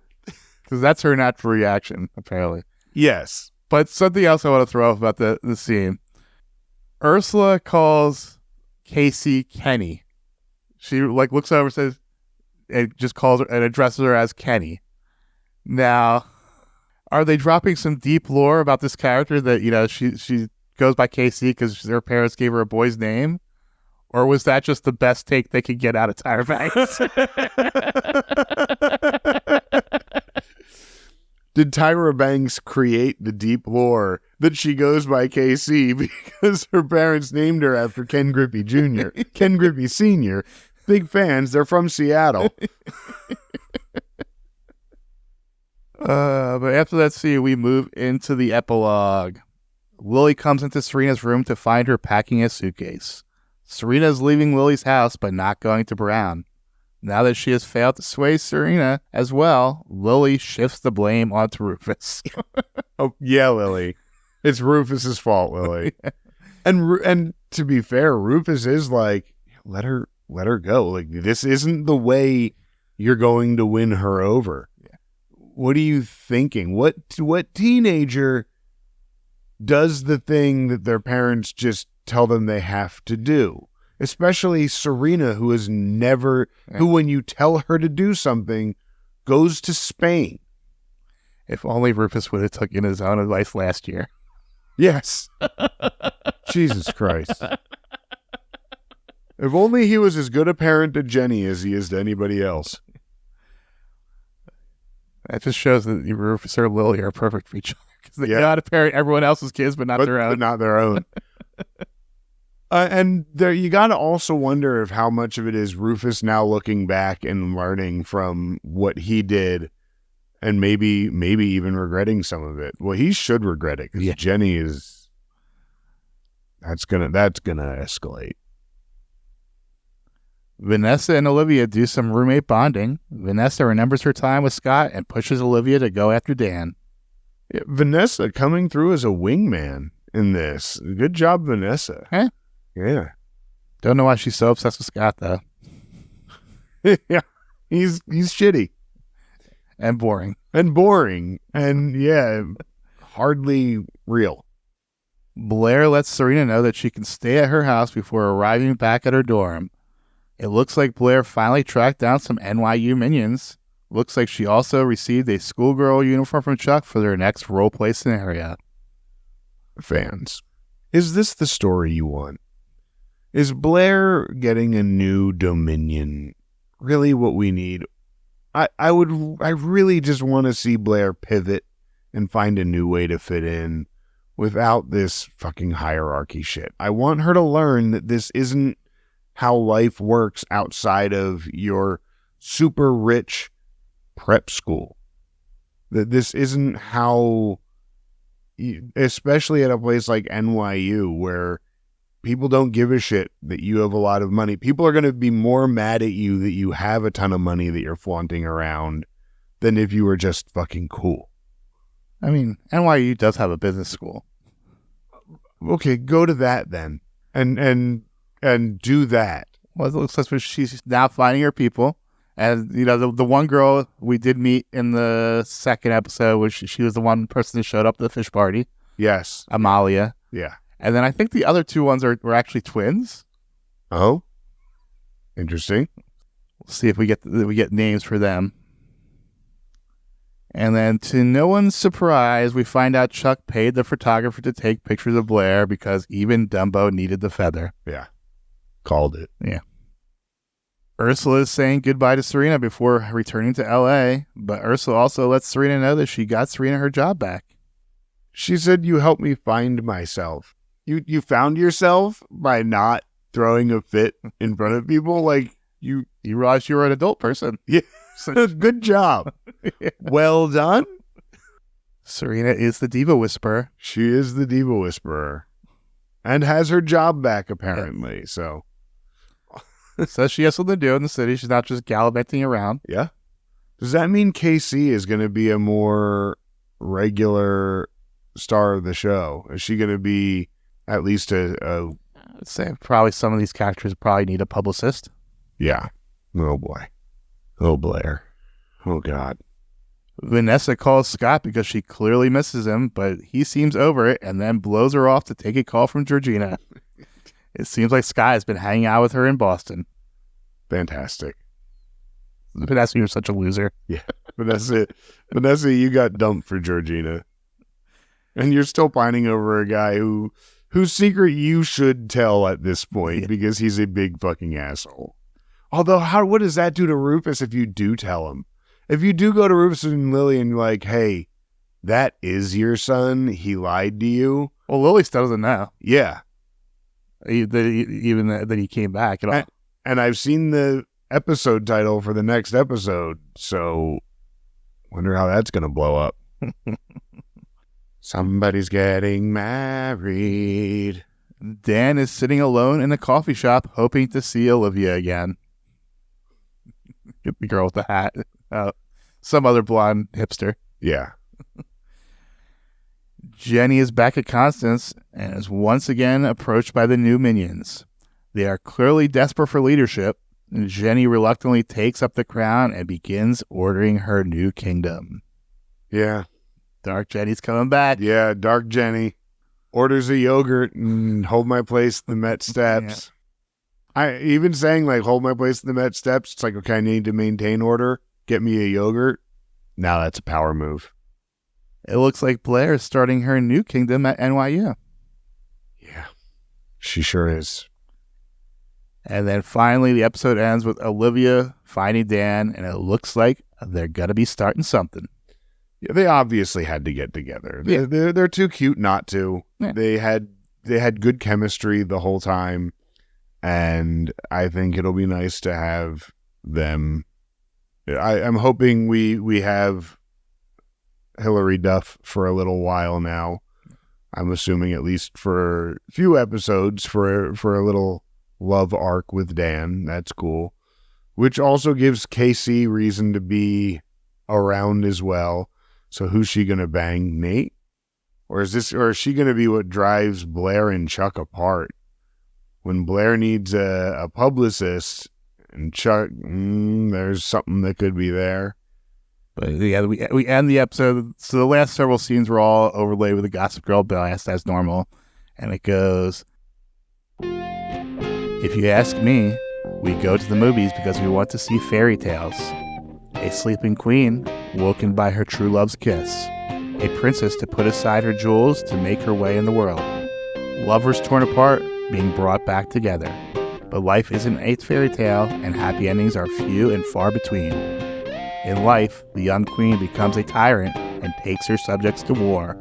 Because that's her natural reaction, apparently. Yes. But something else I want to throw up about the scene. Ursula calls Casey Kenny. She looks over and says, and just calls her and addresses her as Kenny. Now, are they dropping some deep lore about this character that, she goes by Casey because her parents gave her a boy's name? Or was that just the best take they could get out of Tyra Banks? Did Tyra Banks create the deep lore that she goes by KC because her parents named her after Ken Griffey Jr., Ken Griffey Sr.? Big fans. They're from Seattle. But after that scene, we move into the epilogue. Lily comes into Serena's room to find her packing a suitcase. Serena's leaving Lily's house, but not going to Brown. Now that she has failed to sway Serena as well, Lily shifts the blame onto Rufus. Oh, yeah, Lily. It's Rufus's fault, Lily. And to be fair, Rufus is like, let her go. Like, this isn't the way you're going to win her over. Yeah. What are you thinking? What teenager does the thing that their parents just tell them they have to do? Especially Serena, who when you tell her to do something, goes to Spain. If only Rufus would have taken his own advice last year. Yes. Jesus Christ. If only he was as good a parent to Jenny as he is to anybody else. That just shows that Rufus or Lily are perfect for each other. Because they know how to parent everyone else's kids, but not their own. But not their own. And there, you got to also wonder if how much of it is Rufus now looking back and learning from what he did, and maybe even regretting some of it. Well, he should regret it because Jenny is. That's gonna escalate. Vanessa and Olivia do some roommate bonding. Vanessa remembers her time with Scott and pushes Olivia to go after Dan. Yeah, Vanessa coming through as a wingman in this. Good job, Vanessa. Huh? Yeah. Don't know why she's so obsessed with Scott, though. Yeah. He's shitty. And boring. And yeah, hardly real. Blair lets Serena know that she can stay at her house before arriving back at her dorm. It looks like Blair finally tracked down some NYU minions. Looks like she also received a schoolgirl uniform from Chuck for their next roleplay scenario. Fans, is this the story you want? Is Blair getting a new Dominion really what we need? I really just want to see Blair pivot and find a new way to fit in without this fucking hierarchy shit. I want her to learn that this isn't how life works outside of your super rich prep school. That this isn't how, especially at a place like NYU where people don't give a shit that you have a lot of money. People are going to be more mad at you that you have a ton of money that you're flaunting around than if you were just fucking cool. I mean, NYU does have a business school. Okay, go to that then. And do that. Well, it looks like she's now finding her people. And, the one girl we did meet in the second episode, which she was the one person that showed up at the fish party. Yes. Amalia. Yeah. And then I think the other two ones were actually twins. Oh. Interesting. We'll see if we get names for them. And then, to no one's surprise, we find out Chuck paid the photographer to take pictures of Blair because even Dumbo needed the feather. Yeah. Called it. Yeah. Ursula is saying goodbye to Serena before returning to L.A., but Ursula also lets Serena know that she got Serena her job back. She said, "You helped me find myself." You found yourself by not throwing a fit in front of people? Like, you realized you were an adult person. Yeah. Good job. Yeah. Well done. Serena is the Diva Whisperer. She is the Diva Whisperer. And has her job back, apparently. Yeah. So she has something to do in the city. She's not just gallivanting around. Yeah. Does that mean KC is going to be a more regular star of the show? Is she going to be at least a I'd say probably some of these characters probably need a publicist. Yeah. Oh, boy. Oh, Blair. Oh, God. Vanessa calls Scott because she clearly misses him, but he seems over it and then blows her off to take a call from Georgina. It seems like Scott has been hanging out with her in Boston. Fantastic. Vanessa, you're such a loser. Yeah. Vanessa, you got dumped for Georgina. And you're still pining over a guy whose secret you should tell at this point because he's a big fucking asshole. Although, what does that do to Rufus if you do tell him? If you do go to Rufus and Lily and you're like, hey, that is your son, he lied to you. Well, Lily still doesn't know. Yeah. Even that he came back at all. And I've seen the episode title for the next episode, so wonder how that's going to blow up. Somebody's getting married. Dan is sitting alone in a coffee shop hoping to see Olivia again. Get the girl with the hat. Some other blonde hipster. Yeah. Jenny is back at Constance and is once again approached by the new minions. They are clearly desperate for leadership, and Jenny reluctantly takes up the crown and begins ordering her new kingdom. Yeah. Dark Jenny's coming back. Yeah, Dark Jenny orders a yogurt and hold my place in the Met steps. Yeah. I even saying like hold my place in the Met steps, it's like, okay, I need to maintain order. Get me a yogurt. Now that's a power move. It looks like Blair is starting her new kingdom at NYU. Yeah, she sure is. And then finally the episode ends with Olivia finding Dan, and it looks like they're going to be starting something. Yeah, they obviously had to get together. Yeah. They're too cute not to. Yeah. They had good chemistry the whole time, and I think it'll be nice to have them. I'm hoping we have Hilary Duff for a little while now. I'm assuming at least for a few episodes for a little love arc with Dan. That's cool. Which also gives Casey reason to be around as well. So who's she gonna bang? Nate? Or is she gonna be what drives Blair and Chuck apart? When Blair needs a publicist and Chuck, there's something that could be there. But yeah, we end the episode. So the last several scenes were all overlaid with the Gossip Girl blast as normal. And it goes, if you ask me, we go to the movies because we want to see fairy tales. A sleeping queen woken by her true love's kiss. A princess to put aside her jewels to make her way in the world. Lovers torn apart being brought back together. But life isn't a fairy tale, and happy endings are few and far between. In life, the young queen becomes a tyrant and takes her subjects to war.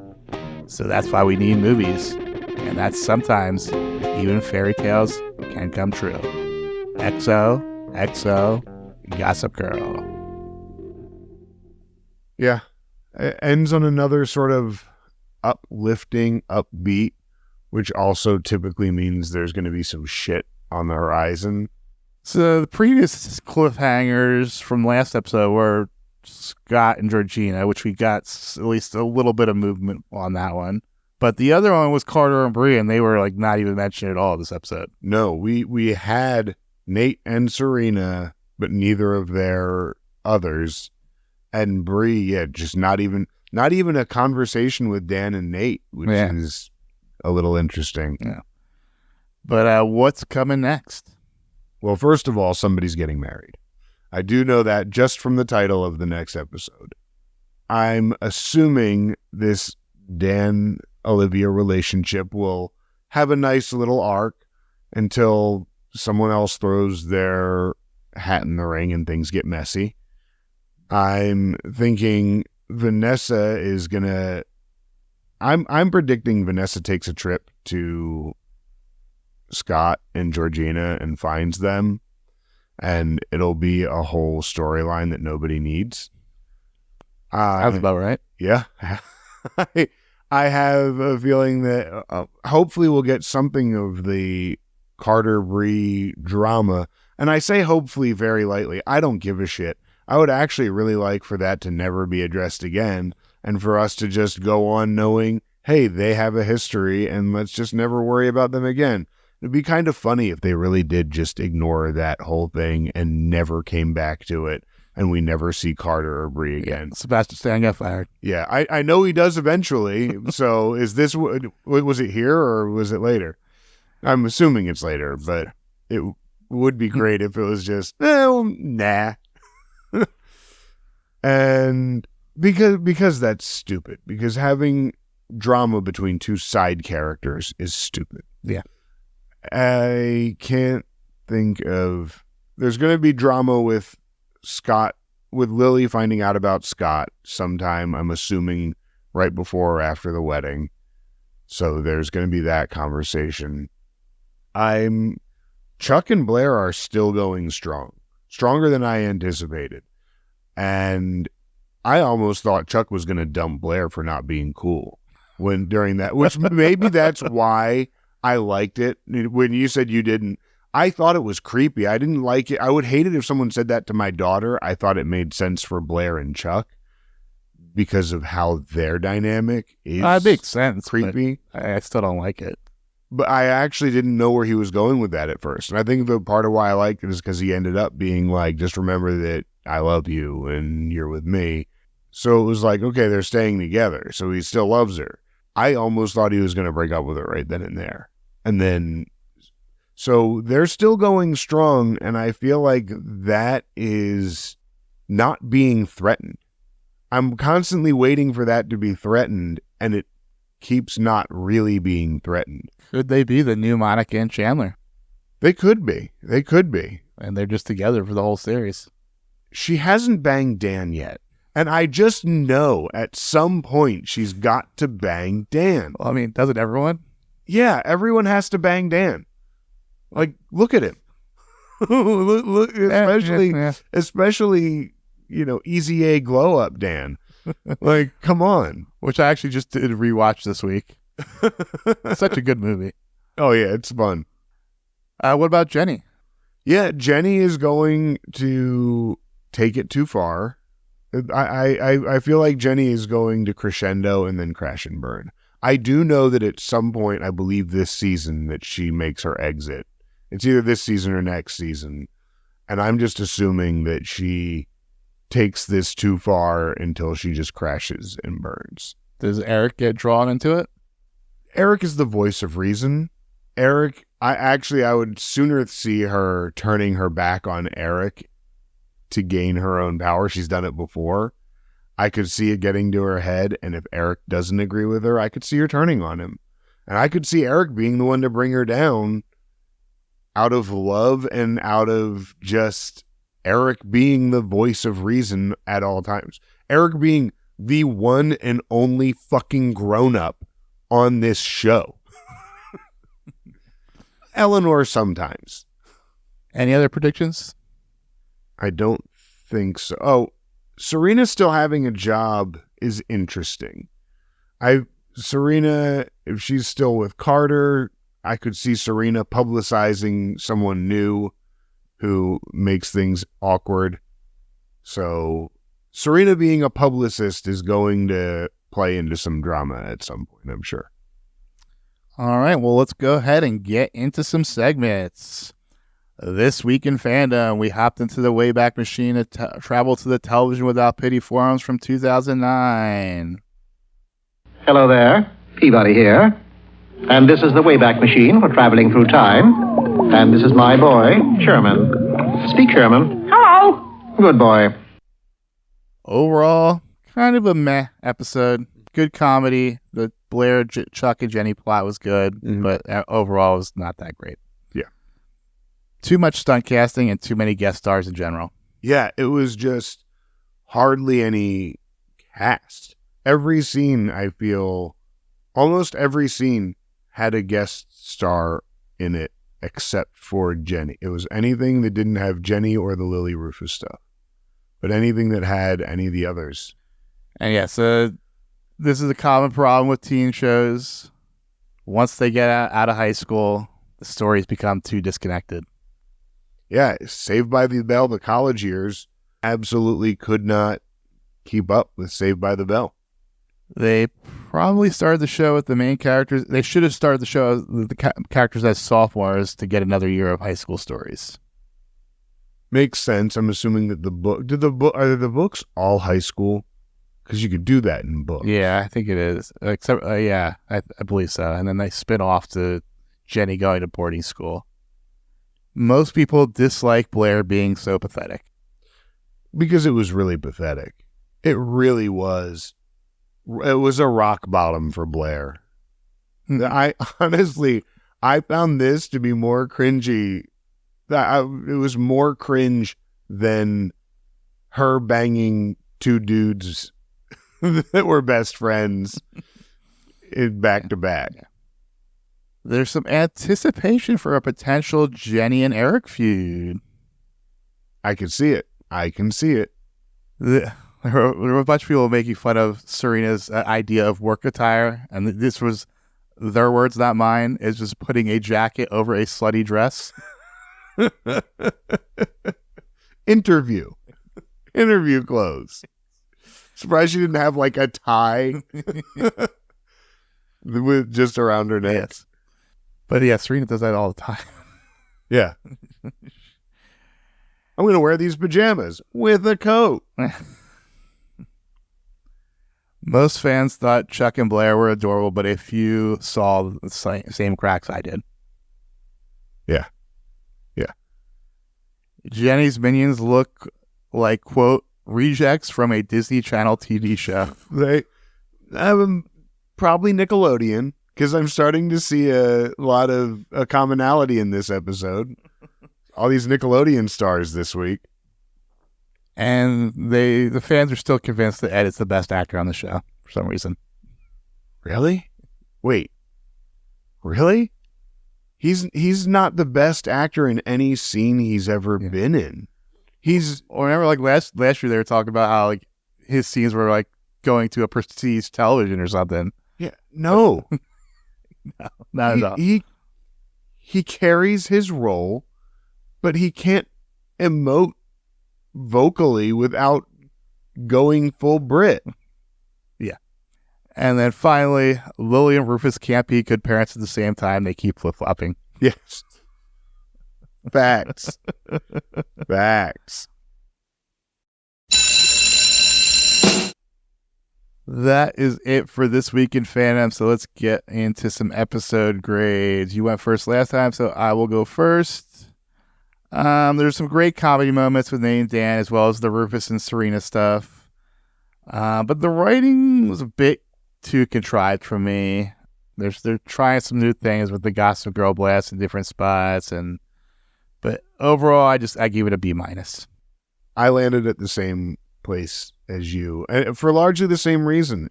So that's why we need movies, and that sometimes even fairy tales can come true. XO, XO, Gossip Girl. Yeah, it ends on another sort of uplifting, upbeat, which also typically means there's going to be some shit on the horizon. So the previous cliffhangers from last episode were Scott and Georgina, which we got at least a little bit of movement on that one. But the other one was Carter and Bree, and they were like not even mentioned at all this episode. No, we had Nate and Serena, but neither of their others. And Bree, yeah, just not even a conversation with Dan and Nate, which is a little interesting. Yeah. But what's coming next? Well, first of all, somebody's getting married. I do know that just from the title of the next episode. I'm assuming this Dan-Olivia relationship will have a nice little arc until someone else throws their hat in the ring and things get messy. I'm thinking Vanessa is gonna... I'm predicting Vanessa takes a trip to Scott and Georgina and finds them, and it'll be a whole storyline that nobody needs. That's about right. Yeah. I have a feeling that hopefully we'll get something of the Carter Bree drama. And I say hopefully very lightly. I don't give a shit. I would actually really like for that to never be addressed again, and for us to just go on knowing, hey, they have a history and let's just never worry about them again. It'd be kind of funny if they really did just ignore that whole thing and never came back to it, and we never see Carter or Bree again. Sebastian Stan got fired. Yeah, I know he does eventually. So is this, was it here or was it later? I'm assuming it's later, but it would be great if it was just, nah. And because that's stupid, because having drama between two side characters is stupid. Yeah. I can't think of, there's going to be drama with Scott, with Lily finding out about Scott sometime, I'm assuming right before or after the wedding. So there's going to be that conversation. Chuck and Blair are still going strong, stronger than I anticipated. And I almost thought Chuck was going to dump Blair for not being cool during that, which maybe that's why I liked it. When you said you didn't, I thought it was creepy. I didn't like it. I would hate it if someone said that to my daughter. I thought it made sense for Blair and Chuck because of how their dynamic is. It makes sense. Creepy. I still don't like it. But I actually didn't know where he was going with that at first. And I think the part of why I liked it is because he ended up being like, just remember that I love you and you're with me. So it was like, okay, they're staying together. So he still loves her. I almost thought he was going to break up with her right then and there. And then, so they're still going strong. And I feel like that is not being threatened. I'm constantly waiting for that to be threatened. And it keeps not really being threatened. Could they be the new Monica and Chandler? They could be. They could be. And they're just together for the whole series. She hasn't banged Dan yet. And I just know at some point she's got to bang Dan. Well, I mean, doesn't everyone? Yeah, everyone has to bang Dan. Like, look at him. look, especially, Easy A glow up Dan. Like, come on. Which I actually just did rewatch this week. It's such a good movie. Oh, yeah, it's fun. What about Jenny? Yeah, Jenny is going to take it too far. I feel like Jenny is going to crescendo and then crash and burn. I do know that at some point, I believe this season, that she makes her exit. It's either this season or next season. And I'm just assuming that she takes this too far until she just crashes and burns. Does Eric get drawn into it? Eric is the voice of reason. Eric, I would sooner see her turning her back on Eric to gain her own power. She's done it before. I could see it getting to her head, and if Eric doesn't agree with her, I could see her turning on him. And I could see Eric being the one to bring her down out of love and out of just Eric being the voice of reason at all times. Eric being the one and only fucking grown-up on this show. Eleanor sometimes. Any other predictions? I don't think so. Oh, Serena still having a job is interesting. Serena, if she's still with Carter, I could see Serena publicizing someone new who makes things awkward. So Serena being a publicist is going to play into some drama at some point, I'm sure. All right, well, let's go ahead and get into some segments. This week in fandom, we hopped into the Wayback Machine to travel to the Television Without Pity forums from 2009. Hello there, Peabody here. And this is the Wayback Machine for traveling through time. And this is my boy, Sherman. Speak, Sherman. Hello. Good boy. Overall, kind of a meh episode. Good comedy. The Blair, Chuck, and Jenny plot was good, but overall it was not that great. Too much stunt casting and too many guest stars in general. Yeah, it was just hardly any cast. Every scene, I feel, almost every scene had a guest star in it except for Jenny. It was anything that didn't have Jenny or the Lily Rufus stuff, but anything that had any of the others. And yeah, so this is a common problem with teen shows. Once they get out of high school, the stories become too disconnected. Yeah, Saved by the Bell, the college years, absolutely could not keep up with Saved by the Bell. They probably started the show with the main characters. They should have started the show with the characters as sophomores to get another year of high school stories. Makes sense. I'm assuming that are the books all high school? Because you could do that in books. Yeah, I think it is. Except, I believe so. And then they spin off to Jenny going to boarding school. Most people dislike Blair being so pathetic. Because it was really pathetic. It really was. It was a rock bottom for Blair. I honestly found this to be more cringy. It was more cringe than her banging two dudes that were best friends in back to back. There's some anticipation for a potential Jenny and Eric feud. I can see it. There were a bunch of people making fun of Serena's idea of work attire, and this was their words, not mine. Is just putting a jacket over a slutty dress. Interview clothes. Surprised she didn't have like a tie with just around her neck. Yes. But yeah, Serena does that all the time. Yeah. I'm going to wear these pajamas with a coat. Most fans thought Chuck and Blair were adorable, but a few saw the same cracks I did. Yeah. Jenny's minions look like, quote, rejects from a Disney Channel TV show. They probably Nickelodeon, because I'm starting to see a lot of a commonality in this episode. All these Nickelodeon stars this week. And the fans are still convinced that Ed is the best actor on the show for some reason. Really? Wait. Really? He's not the best actor in any scene he's ever been in. Remember, like last year they were talking about how like his scenes were like going to a prestige television or something. Yeah, no, no, not at all. He carries his role, but he can't emote vocally without going full Brit. Yeah, and then finally, Lily and Rufus can't be good parents at the same time. They keep flip flopping. Yes. Facts. That is it for this week in fandom. So let's get into some episode grades. You went first last time, so I will go first. There's some great comedy moments with Nate and Dan, as well as the Rufus and Serena stuff. But the writing was a bit too contrived for me. They're trying some new things with the Gossip Girl blast in different spots, but overall, I give it a B-. I landed at the same place as you, and for largely the same reason.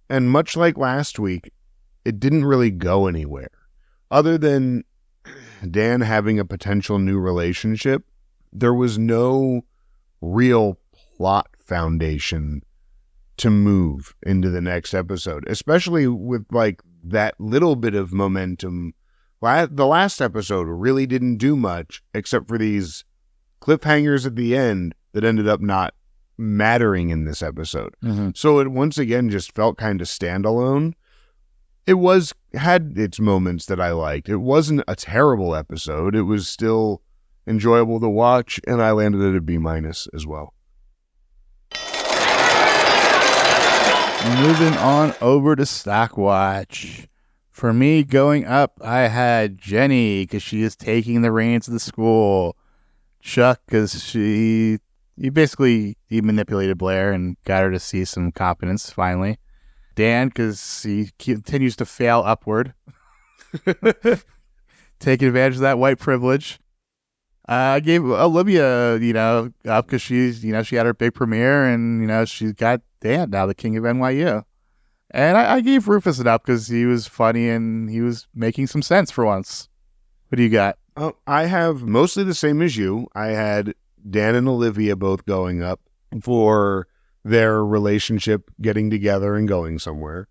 And much like last week, it didn't really go anywhere, other than Dan having a potential new relationship. There was no real plot foundation to move into the next episode, especially with like that little bit of momentum. The last episode really didn't do much except for these cliffhangers at the end that ended up not mattering in this episode. Mm-hmm. So it once again just felt kind of standalone. It had its moments that I liked. It wasn't a terrible episode. It was still enjoyable to watch, and I landed at a B- as well. Moving on over to Stockwatch. For me, going up, I had Jenny because she is taking the reins of the school. Chuck because he manipulated Blair and got her to see some competence finally. Dan because he continues to fail upward, taking advantage of that white privilege. I gave Olivia, up because she's, she had her big premiere and, she's got Dan now, the king of NYU. And I gave Rufus it up because he was funny and he was making some sense for once. What do you got? Oh, I have mostly the same as you. I had Dan and Olivia both going up for their relationship getting together and going somewhere.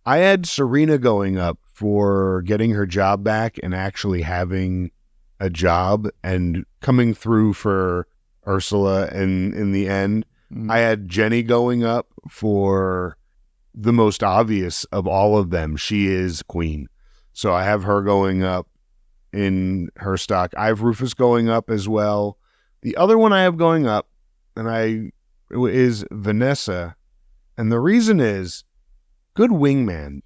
I had Serena going up for getting her job back and actually having a job and coming through for Ursula in the end. Mm-hmm. I had Jenny going up for the most obvious of all of them. She is queen. So I have her going up in her stock. I have Rufus going up as well. The other one I have going up is Vanessa. And the reason is good wingman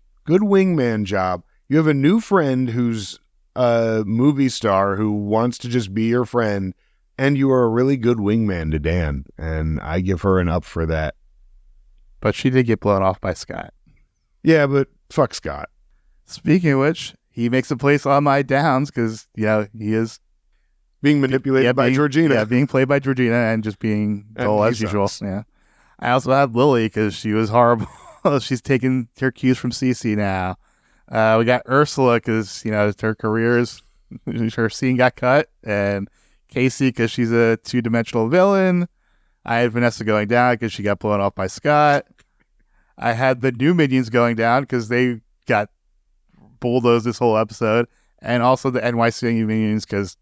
job. You have a new friend who's a movie star who wants to just be your friend, and you are a really good wingman to Dan, and I give her an up for that. But she did get blown off by Scott. Yeah, but fuck Scott. Speaking of which, he makes a place on my downs because, he is being manipulated by Georgina. Yeah, being played by Georgina and just being dull as usual. Yeah. I also have Lily because she was horrible. She's taking her cues from Cece now. We got Ursula because, her her scene got cut. And Casey because she's a two-dimensional villain. I had Vanessa going down because she got blown off by Scott. I had the new minions going down because they got bulldozed this whole episode. And also the NYC minions because,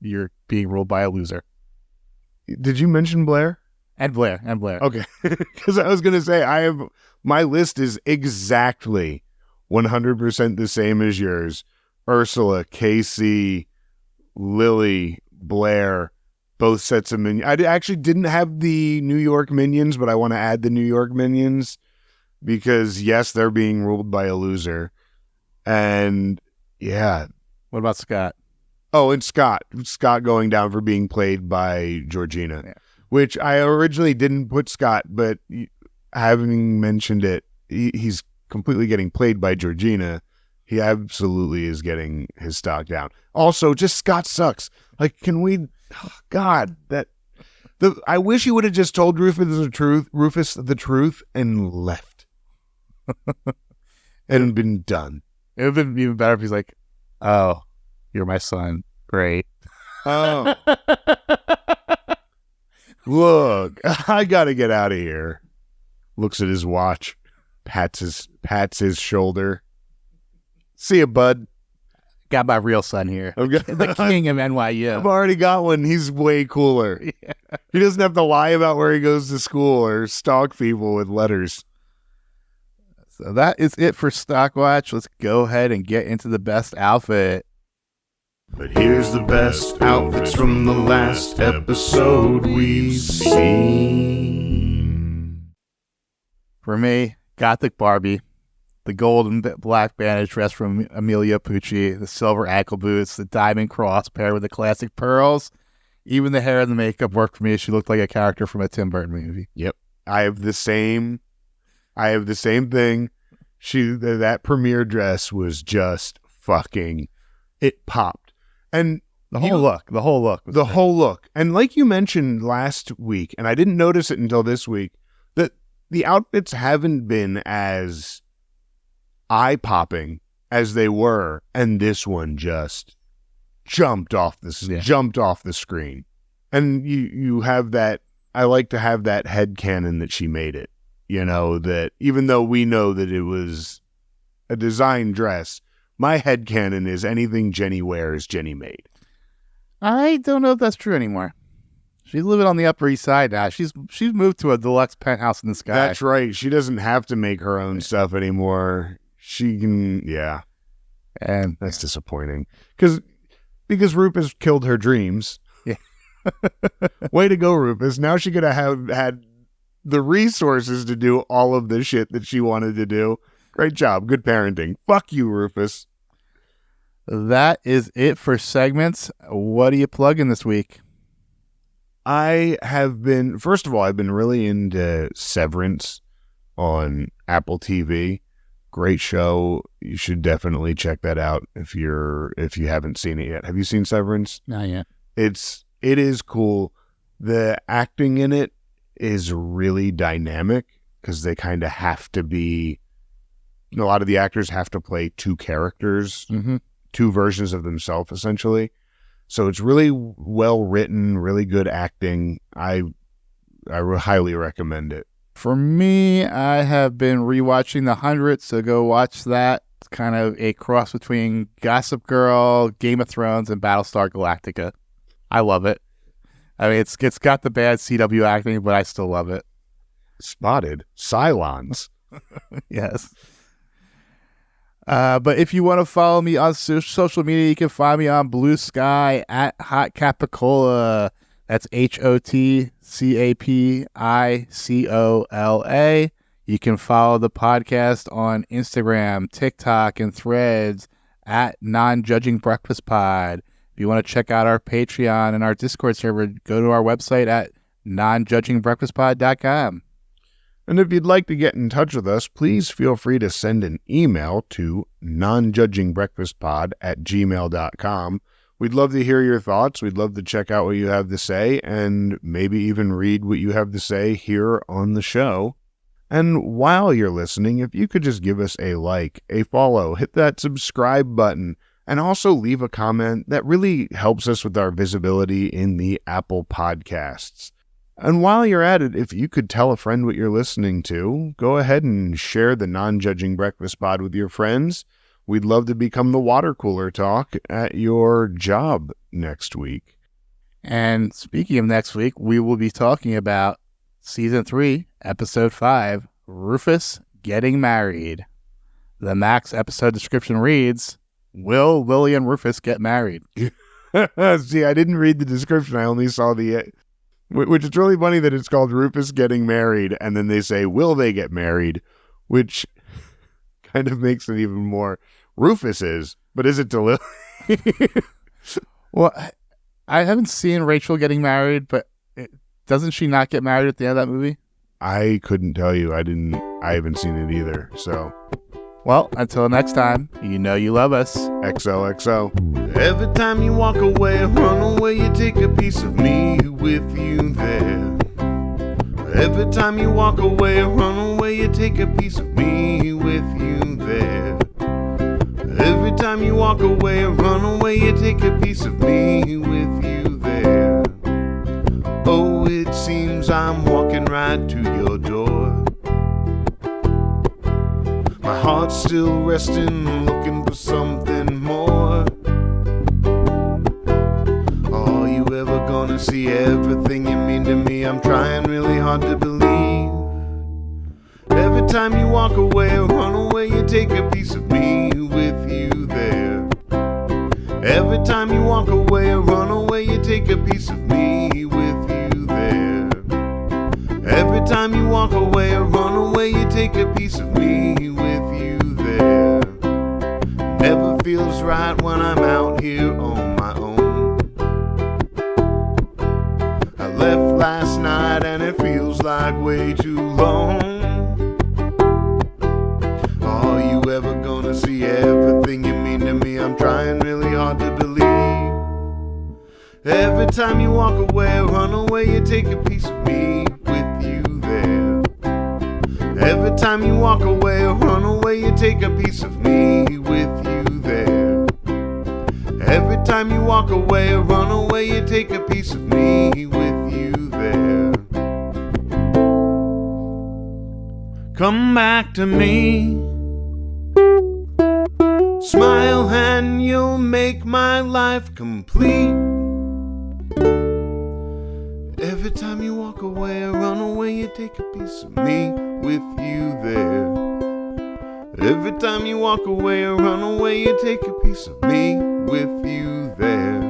you're being ruled by a loser. Did you mention Blair? And Blair. Okay. Because I was going to say, my list is exactly 100% the same as yours. Ursula, Casey, Lily, Blair, both sets of minions. I actually didn't have the New York minions, but I want to add the New York minions because, yes, they're being ruled by a loser. And, yeah. What about Scott? Oh, and Scott. Scott going down for being played by Georgina. Yeah. Which I originally didn't put Scott, but having mentioned it, he's completely getting played by Georgina. He absolutely is getting his stock down. Also, just Scott sucks. Like, can we? Oh, God, I wish he would have just told Rufus the truth, and left, and been done. It would have been even better if he's like, "Oh, you're my son. Great." Oh. Look, I gotta get out of here. Looks at his watch, pats his shoulder. See ya, bud. Got my real son here. The king of NYU. I've already got one. He's way cooler. Yeah. He doesn't have to lie about where he goes to school or stalk people with letters. So that is it for Stock Watch. Let's go ahead and get into the best outfit. But here's the best outfits from the last episode we've seen. For me, Gothic Barbie, the gold and black bandage dress from Emilio Pucci, the silver ankle boots, the diamond cross paired with the classic pearls. Even the hair and the makeup worked for me. She looked like a character from a Tim Burton movie. Yep. I have the same thing. That premiere dress was just fucking, it popped. And the whole look. And like you mentioned last week, and I didn't notice it until this week, that the outfits haven't been as eye-popping as they were, and this one just jumped off the screen. And you have that, I like to have that headcanon that she made it. That even though we know that it was a design dress, my headcanon is anything Jenny wears, Jenny made. I don't know if that's true anymore. She's living on the Upper East Side now. She's moved to a deluxe penthouse in the sky. That's right. She doesn't have to make her own stuff anymore. She can, yeah. And that's disappointing. Because Rufus killed her dreams. Yeah. Way to go, Rufus. Now she could have had the resources to do all of the shit that she wanted to do. Great job. Good parenting. Fuck you, Rufus. That is it for segments. What are you plugging this week? First of all, I've been really into Severance on Apple TV. Great show. You should definitely check that out if you haven't seen it yet. Have you seen Severance? Not yet. It is cool. The acting in it is really dynamic because they kind of have to be, a lot of the actors have to play two characters, two versions of themselves, essentially. So it's really well written, really good acting. I highly recommend it. For me, I have been rewatching The 100, so go watch that. It's kind of a cross between Gossip Girl, Game of Thrones, and Battlestar Galactica. I love it. I mean, it's got the bad CW acting, but I still love it. Spotted Cylons. Yes. But if you want to follow me on social media, you can find me on Blue Sky at Hot Capicola. That's HOTCAPICOLA. You can follow the podcast on Instagram, TikTok, and Threads at Non-Judging Breakfast Pod. If you want to check out our Patreon and our Discord server, go to our website at nonjudgingbreakfastpod.com. And if you'd like to get in touch with us, please feel free to send an email to nonjudgingbreakfastpod@gmail.com. We'd love to hear your thoughts. We'd love to check out what you have to say and maybe even read what you have to say here on the show. And while you're listening, if you could just give us a like, a follow, hit that subscribe button, and also leave a comment, that really helps us with our visibility in the Apple Podcasts. And while you're at it, if you could tell a friend what you're listening to, go ahead and share the Non-Judging Breakfast Pod with your friends. We'd love to become the water cooler talk at your job next week. And speaking of next week, we will be talking about Season 3, Episode 5, Rufus Getting Married. The Max episode description reads, Will Lily and Rufus get married? See, I didn't read the description. I only saw the... Which is really funny that it's called Rufus Getting Married, and then they say, will they get married? Which kind of makes it even more... Rufus is, but is it to Lily? Well, I haven't seen Rachel getting married, but doesn't she not get married at the end of that movie? I couldn't tell you. I haven't seen it either, so... Well, until next time, you know you love us. XOXO. Every time you walk away, run away, you take a piece of me with you there. Every time you walk away, run away, you take a piece of me with you there. Every time you walk away, run away, you take a piece of me with you there. Oh, it seems I'm walking right to your door. My heart's still resting, looking for something more. Are you ever gonna see everything you mean to me? I'm trying really hard to believe. Every time you walk away or run away, you take a piece of me with you there. Every time you walk away or run away, you take a piece of me with you there. Every time you walk away or run away, you take a piece of me with you there. Never feels right when I'm out here on my own. I left last night and it feels like way too long. Are you ever gonna see everything you mean to me? I'm trying really hard to believe. Every time you walk away or run away, you take a piece of me with you there. Every time you walk away or run away, you take a piece of me with you there. Every time you walk away or run away, you take a piece of me with you there. Come back to me. Smile and you'll make my life complete. Every time you walk away or run away, you take a piece of me with you there. Every time you walk away or run away, you take a piece of me with you there.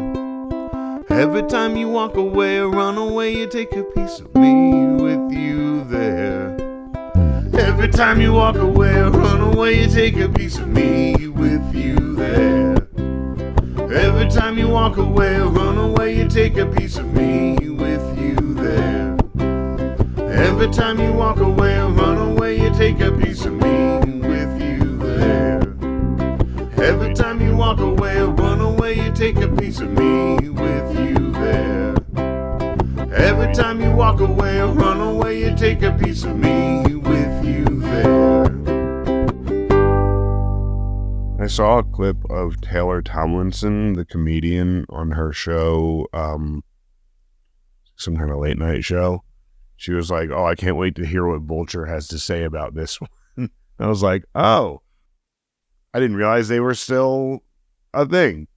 Every time you walk away or run away, you take a piece of me with you there. Every time you walk away or run away, you take a piece of me with you there. Every time you walk away or run away, you take a piece of me with you there. Every time you walk away or run away, you take a piece of me with you there. Every time you walk away or run away, you take a piece of me with you there. Every time you walk away or run away, you take a piece of me with you there. I saw a clip of Taylor Tomlinson, the comedian, on her show, some kind of late night show. She was like, oh, I can't wait to hear what Vulture has to say about this one. I was like, oh, I didn't realize they were still a thing.